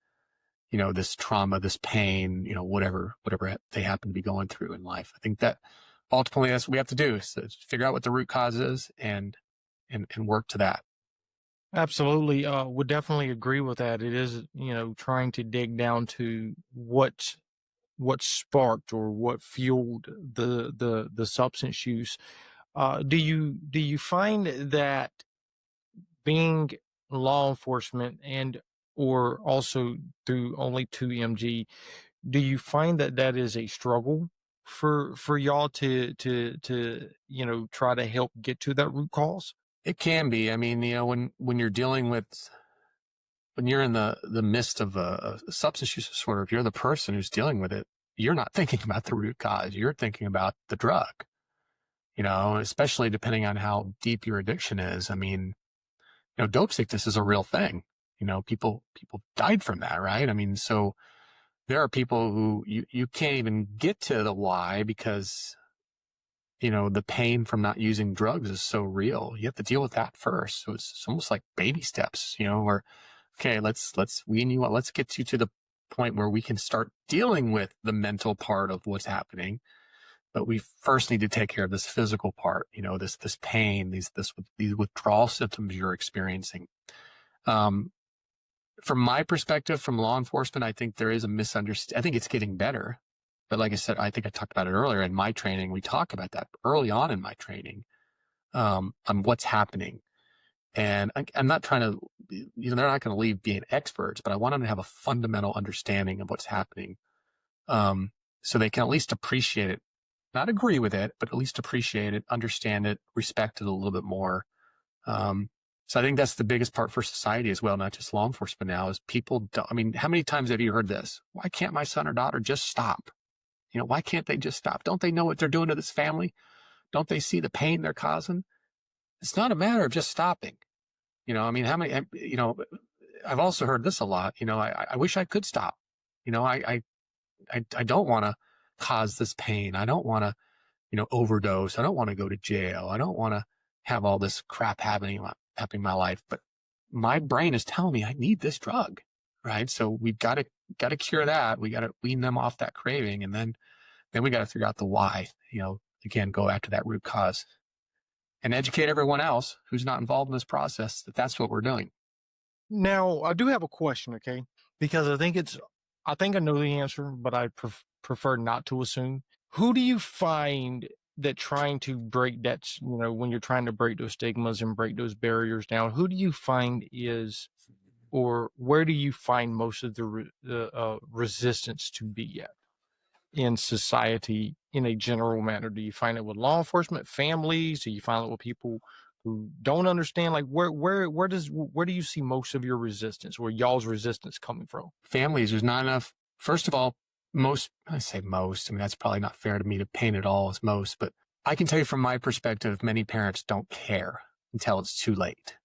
this trauma, this pain, whatever they happen to be going through in life. I think that ultimately that's what we have to do, is to figure out what the root cause is and work to that. Absolutely. Would definitely agree with that. It is, trying to dig down to what sparked or what fueled the substance use. Do you find that being law enforcement and or also through only 2MG, do you find that that is a struggle for y'all to try to help get to that root cause? It can be. I mean, when you're dealing with, when you're in the midst of a substance use disorder, if you're the person who's dealing with it, you're not thinking about the root cause. You're thinking about the drug, especially depending on how deep your addiction is. I mean, dope sickness is a real thing. People died from that, right? I mean, so there are people who you can't even get to the why, because the pain from not using drugs is so real. You have to deal with that first. So it's almost like baby steps, where, okay, let's wean you up. Let's get you to the point where we can start dealing with the mental part of what's happening. But we first need to take care of this physical part, this pain, these withdrawal symptoms you're experiencing. From my perspective, from law enforcement, I think there is a misunderstanding. I think it's getting better. But like I said, I think I talked about it earlier in my training. We talk about that early on in my training, on what's happening. And I'm not trying to, they're not going to leave being experts, but I want them to have a fundamental understanding of what's happening, so they can at least appreciate it, not agree with it, but at least appreciate it, understand it, respect it a little bit more. So I think that's the biggest part for society as well, not just law enforcement now, is people don't, I mean, how many times have you heard this? Why can't my son or daughter just stop? Why can't they just stop? Don't they know what they're doing to this family? Don't they see the pain they're causing? It's not a matter of just stopping. I mean, how many, I've also heard this a lot, I wish I could stop. I don't want to cause this pain. I don't want to, overdose. I don't want to go to jail. I don't want to have all this crap happening in my life, but my brain is telling me I need this drug, right? So we've got to cure that. We got to wean them off that craving, and then we got to figure out the why. Again, go after that root cause and educate everyone else who's not involved in this process that that's what we're doing. Now, I do have a question, okay? Because I think I know the answer, but I prefer not to assume. Who do you find that trying to break that, when you're trying to break those stigmas and break those barriers down, who do you find is, or where do you find most of the resistance to be at in society in a general manner? Do you find it with law enforcement, families? Do you find it with people who don't understand? Like where do you see most of your resistance, where y'all's resistance coming from? Families, there's not enough. First of all, I say most, I mean, that's probably not fair to me to paint it all as most, but I can tell you from my perspective, many parents don't care until it's too late.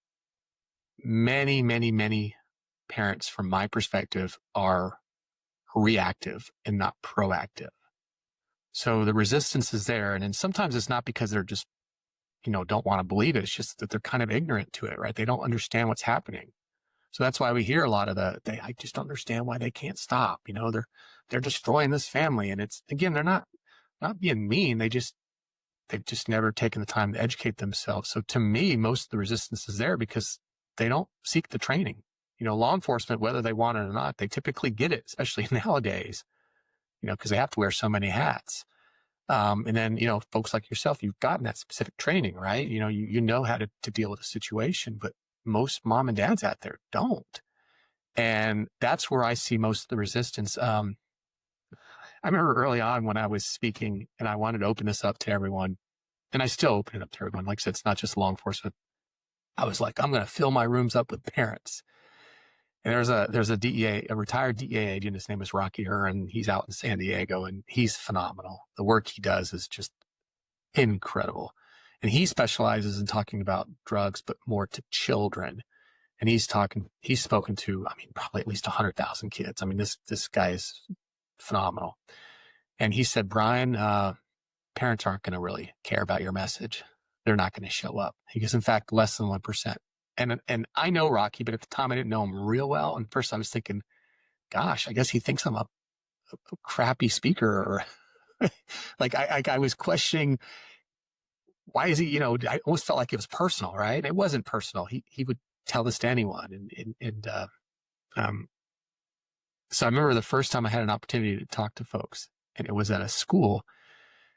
Many, many, many parents, from my perspective, are reactive and not proactive. So the resistance is there. And then sometimes it's not because they're just, don't want to believe it. It's just that they're kind of ignorant to it, right? They don't understand what's happening. So that's why we hear a lot of I just don't understand why they can't stop. They're destroying this family. And it's, again, they're not being mean. They've just never taken the time to educate themselves. So to me, most of the resistance is there because they don't seek the training. Law enforcement, whether they want it or not, they typically get it, especially nowadays, because they have to wear so many hats. And then, folks like yourself, you've gotten that specific training, right? You know how to deal with a situation, but most mom and dads out there don't. And that's where I see most of the resistance. I remember early on when I was speaking and I wanted to open this up to everyone, and I still open it up to everyone. Like I said, it's not just law enforcement. I was like, I'm going to fill my rooms up with parents. And there's a DEA, a retired DEA agent. His name is Rocky and he's out in San Diego, and he's phenomenal. The work he does is just incredible. And he specializes in talking about drugs, but more to children. And he's spoken to, probably at least 100,000 kids. This guy is phenomenal. And he said, Brian, parents aren't going to really care about your message. They're not going to show up. He goes, in fact, less than 1%. And I know Rocky, but at the time I didn't know him real well. And first I was thinking, gosh, I guess he thinks I'm a crappy speaker, or like I was questioning, why is he, I almost felt like it was personal, right? It wasn't personal. He would tell this to anyone. So I remember the first time I had an opportunity to talk to folks, and it was at a school,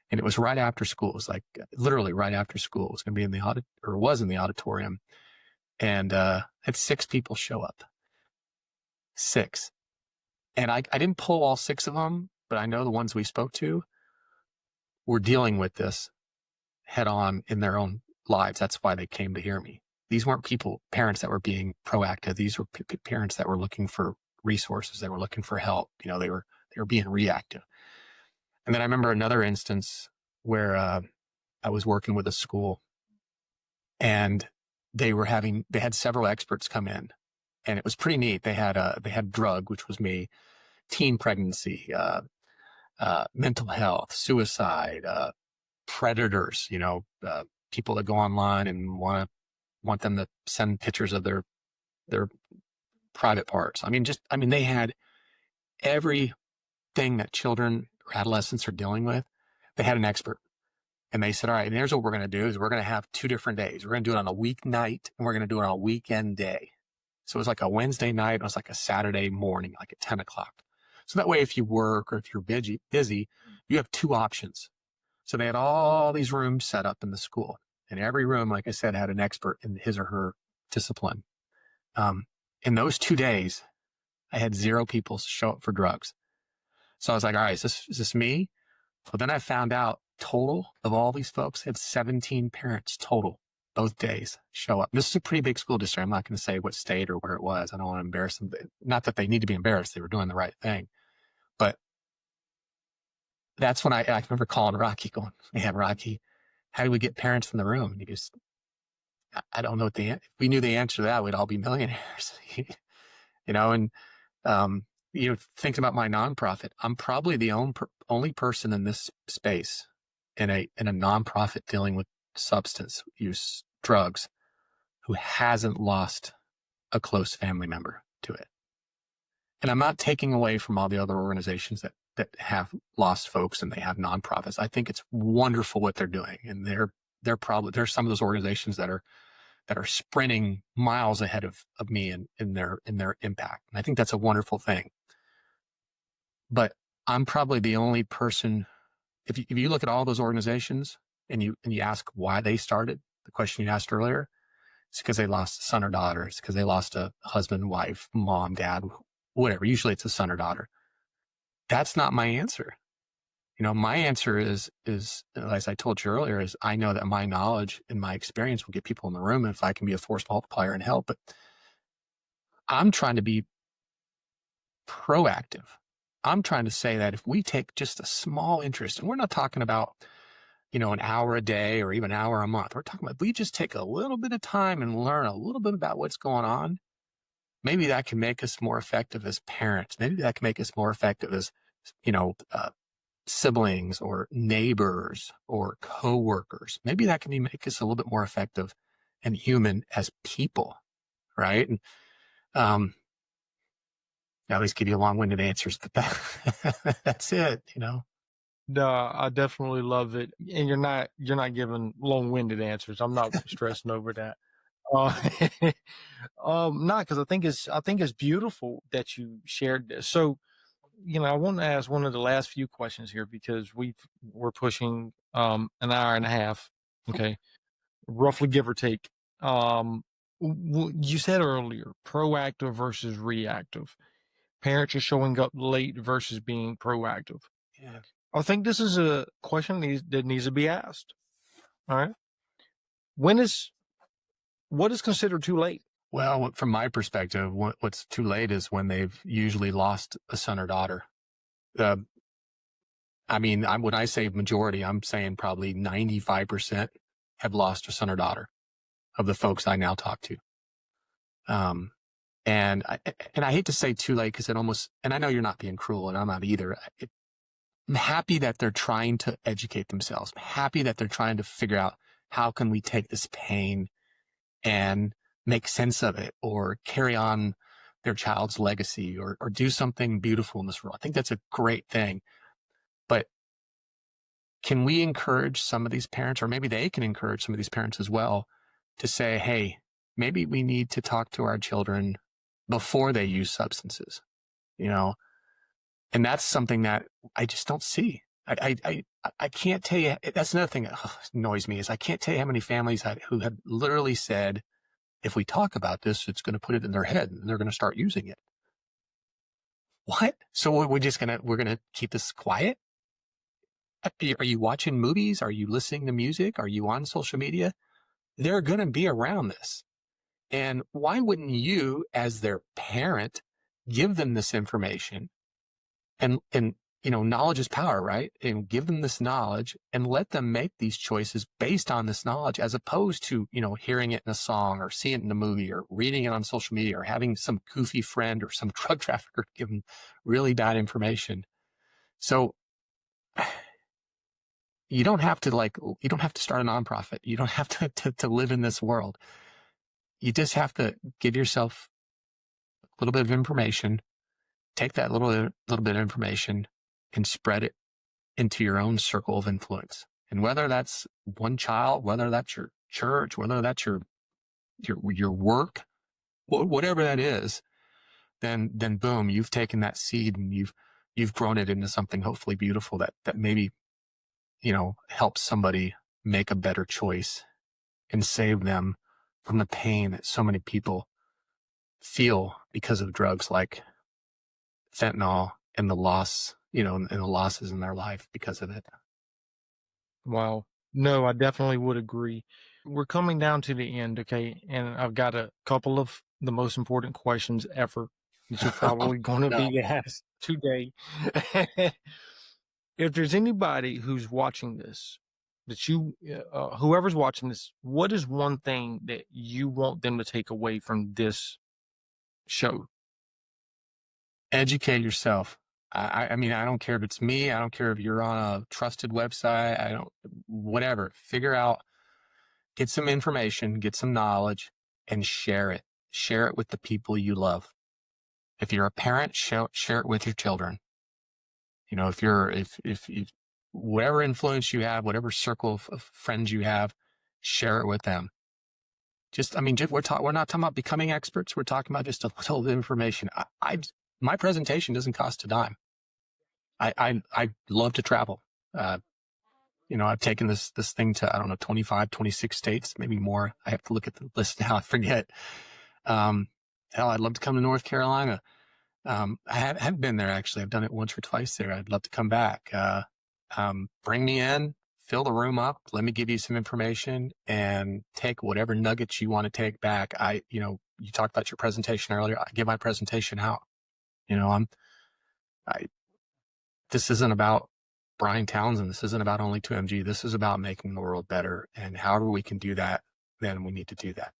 and it was right after school. It was like literally right after school. It was going to be it was in the auditorium. And had 6 people show up. 6. And I didn't pull all 6 of them, but I know the ones we spoke to were dealing with this head on in their own lives. That's why they came to hear me. These weren't parents that were being proactive. These were parents that were looking for resources. They were looking for help. They were being reactive. And then I remember another instance where I was working with a school, and they had several experts come in, and it was pretty neat. They had drug, which was me, teen pregnancy, mental health, suicide, predators, people that go online and want them to send pictures of their private parts. They had everything that children or adolescents are dealing with. They had an expert. And they said, all right, and here's what we're going to do is we're going to have 2 different days. We're going to do it on a weeknight, and we're going to do it on a weekend day. So it was like a Wednesday night. It was like a Saturday morning, like at 10 o'clock. So that way, if you work or if you're busy, you have 2 options. So they had all these rooms set up in the school, and every room, like I said, had an expert in his or her discipline. In those 2 days, I had 0 people show up for drugs. So I was like, all right, is this me? Well, then I found out total of all these folks had 17 parents total both days show up. This is a pretty big school district. I'm not going to say what state or where it was. I don't want to embarrass them. Not that they need to be embarrassed. They were doing the right thing. But that's when I remember calling Rocky going, man, Rocky, how do we get parents in the room? And he goes, I don't know if we knew the answer to that, we'd all be millionaires. Thinking about my nonprofit, I'm probably the only person in this space in a nonprofit dealing with substance use, drugs, who hasn't lost a close family member to it. And I'm not taking away from all the other organizations that have lost folks and they have nonprofits. I think it's wonderful what they're doing. And there's some of those organizations that are sprinting miles ahead of me in their impact. And I think that's a wonderful thing. But I'm probably the only person, if you look at all those organizations and you ask why they started, the question you asked earlier, It's because they lost a son or daughter. It's because they lost a husband, wife, mom, dad, whatever. Usually it's a son or daughter. That's not my answer. My answer is, as I told you earlier, is I know that my knowledge and my experience will get people in the room if I can be a force multiplier and help. But I'm trying to be proactive. I'm trying to say that if we take just a small interest, and we're not talking about, an hour a day or even an hour a month. We're talking about, if we just take a little bit of time and learn a little bit about what's going on, maybe that can make us more effective as parents. Maybe that can make us more effective as, siblings or neighbors or coworkers. Maybe that can make us a little bit more effective and human as people, right? And I always give you long-winded answers, but that's it. No, I definitely love it. And you're not giving long-winded answers. I'm not stressing over that. Uh, no, because I think it's beautiful that you shared this. So, I want to ask one of the last few questions here because we're pushing an hour and a half. Okay, roughly give or take. You said earlier, proactive versus reactive. Parents are showing up late versus being proactive. Yeah. I think this is a question that needs to be asked. All right. What is considered too late? Well, from my perspective, what's too late is when they've usually lost a son or daughter. When I say majority, I'm saying probably 95% have lost a son or daughter of the folks I now talk to. And I hate to say too late because and I know you're not being cruel and I'm not either. I'm happy that they're trying to educate themselves. I'm happy that they're trying to figure out how can we take this pain and make sense of it or carry on their child's legacy or do something beautiful in this world. I think that's a great thing. But can we encourage some of these parents, or maybe they can encourage some of these parents as well, to say, hey, maybe we need to talk to our children before they use substances, and that's something that I just don't see. I can't tell you. That's another thing that annoys me is I can't tell you how many families who have literally said, if we talk about this, it's going to put it in their head and they're going to start using it. What? So we're going to keep this quiet? Are you watching movies? Are you listening to music? Are you on social media? They're going to be around this. And why wouldn't you, as their parent, give them this information? And knowledge is power, right? And give them this knowledge and let them make these choices based on this knowledge, as opposed to, hearing it in a song or seeing it in a movie or reading it on social media or having some goofy friend or some drug trafficker give them really bad information. So you don't have to start a nonprofit. You don't have to live in this world. You just have to give yourself a little bit of information, take that little bit of information and spread it into your own circle of influence. And whether that's one child, whether that's your church, whether that's your work, whatever that is, then boom, you've taken that seed and you've grown it into something hopefully beautiful that maybe, helps somebody make a better choice and save them from the pain that so many people feel because of drugs like fentanyl and the loss, and the losses in their life because of it. Wow. No, I definitely would agree. We're coming down to the end, okay? And I've got a couple of the most important questions ever that you're probably going to No. be asked today. If there's anybody who's watching this, whoever's watching this, what is one thing that you want them to take away from this show? Educate yourself. I mean, I don't care if it's me. I don't care if you're on a trusted website. Whatever. Figure out, get some information, get some knowledge, and share it. Share it with the people you love. If you're a parent, share it with your children. If whatever influence you have, whatever circle of friends you have, share it with them. We're not talking about becoming experts. We're talking about just a little information. My presentation doesn't cost a dime. I love to travel. I've taken this thing to, I don't know, 25, 26 states, maybe more. I have to look at the list now. I forget. Hell, I'd love to come to North Carolina. I haven't been there, actually. I've done it once or twice there. I'd love to come back. Bring me in, fill the room up. Let me give you some information and take whatever nuggets you want to take back. You talked about your presentation earlier. I give my presentation out. This isn't about Brian Townsend. This isn't about only 2MG. This is about making the world better. And however we can do that, then we need to do that.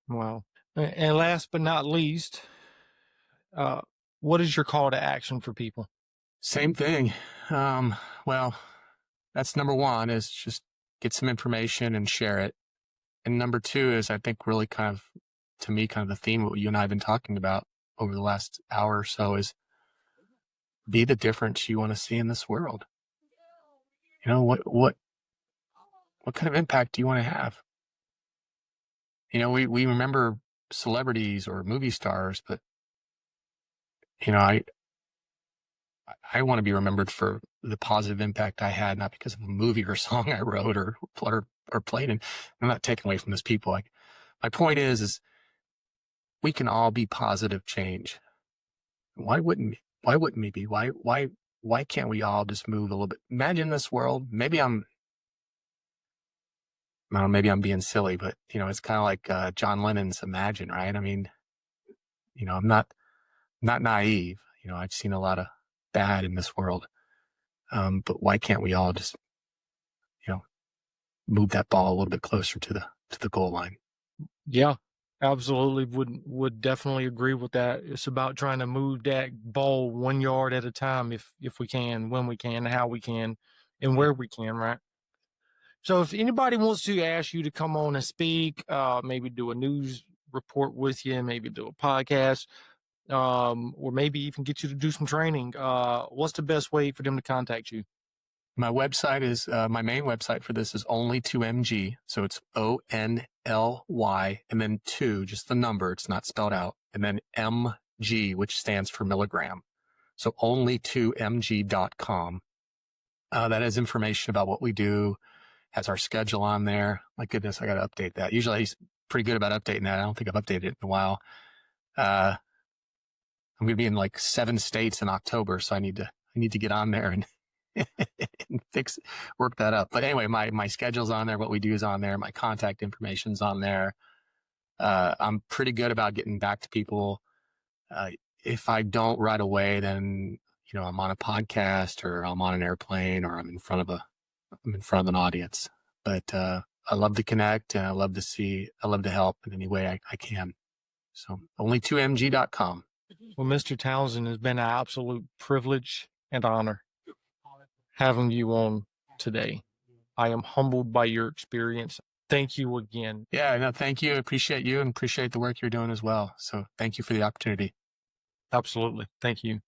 Wow. And last but not least, what is your call to action for people? Same thing. Well, that's number one, is just get some information and share it. And number two is, I think, really kind of, to me, kind of the theme of what you and I have been talking about over the last hour or so, is be the difference you want to see in this world. What kind of impact do you want to have? We remember celebrities or movie stars, but I want to be remembered for the positive impact I had, not because of a movie or song I wrote or played. And I'm not taking away from those people. Like, my point is we can all be positive change. Why wouldn't we be? Why can't we all just move a little bit? Imagine this world. Maybe I'm being silly, but it's kind of like John Lennon's Imagine, right? I mean, I'm not naive. I've seen a lot of bad in this world. But why can't we all just, move that ball a little bit closer to the goal line? Yeah, absolutely. Would definitely agree with that. It's about trying to move that ball 1 yard at a time, if we can, when we can, how we can, and where we can, right? So if anybody wants to ask you to come on and speak, maybe do a news report with you, maybe do a podcast, or maybe even get you to do some training, what's the best way for them to contact you? My website is, my main website for this is only2mg. So it's ONLY and then 2, just the number. It's not spelled out. And then MG, which stands for milligram. So only2mg.com. That has information about what we do, has our schedule on there. My goodness, I got to update that. Usually he's pretty good about updating that. I don't think I've updated it in a while. I'm going to be in like 7 states in October. So I need to get on there and work that up. But anyway, my schedule's on there. What we do is on there. My contact information's on there. I'm pretty good about getting back to people. If I don't right away, then, I'm on a podcast or I'm on an airplane or I'm in front of an audience. But, I love to connect and I love to help in any way I can. So only2mg.com. Well, Mr. Townsend, has been an absolute privilege and honor having you on today. I am humbled by your experience. Thank you again. Yeah, no, thank you. Appreciate you and appreciate the work you're doing as well. So thank you for the opportunity. Absolutely. Thank you.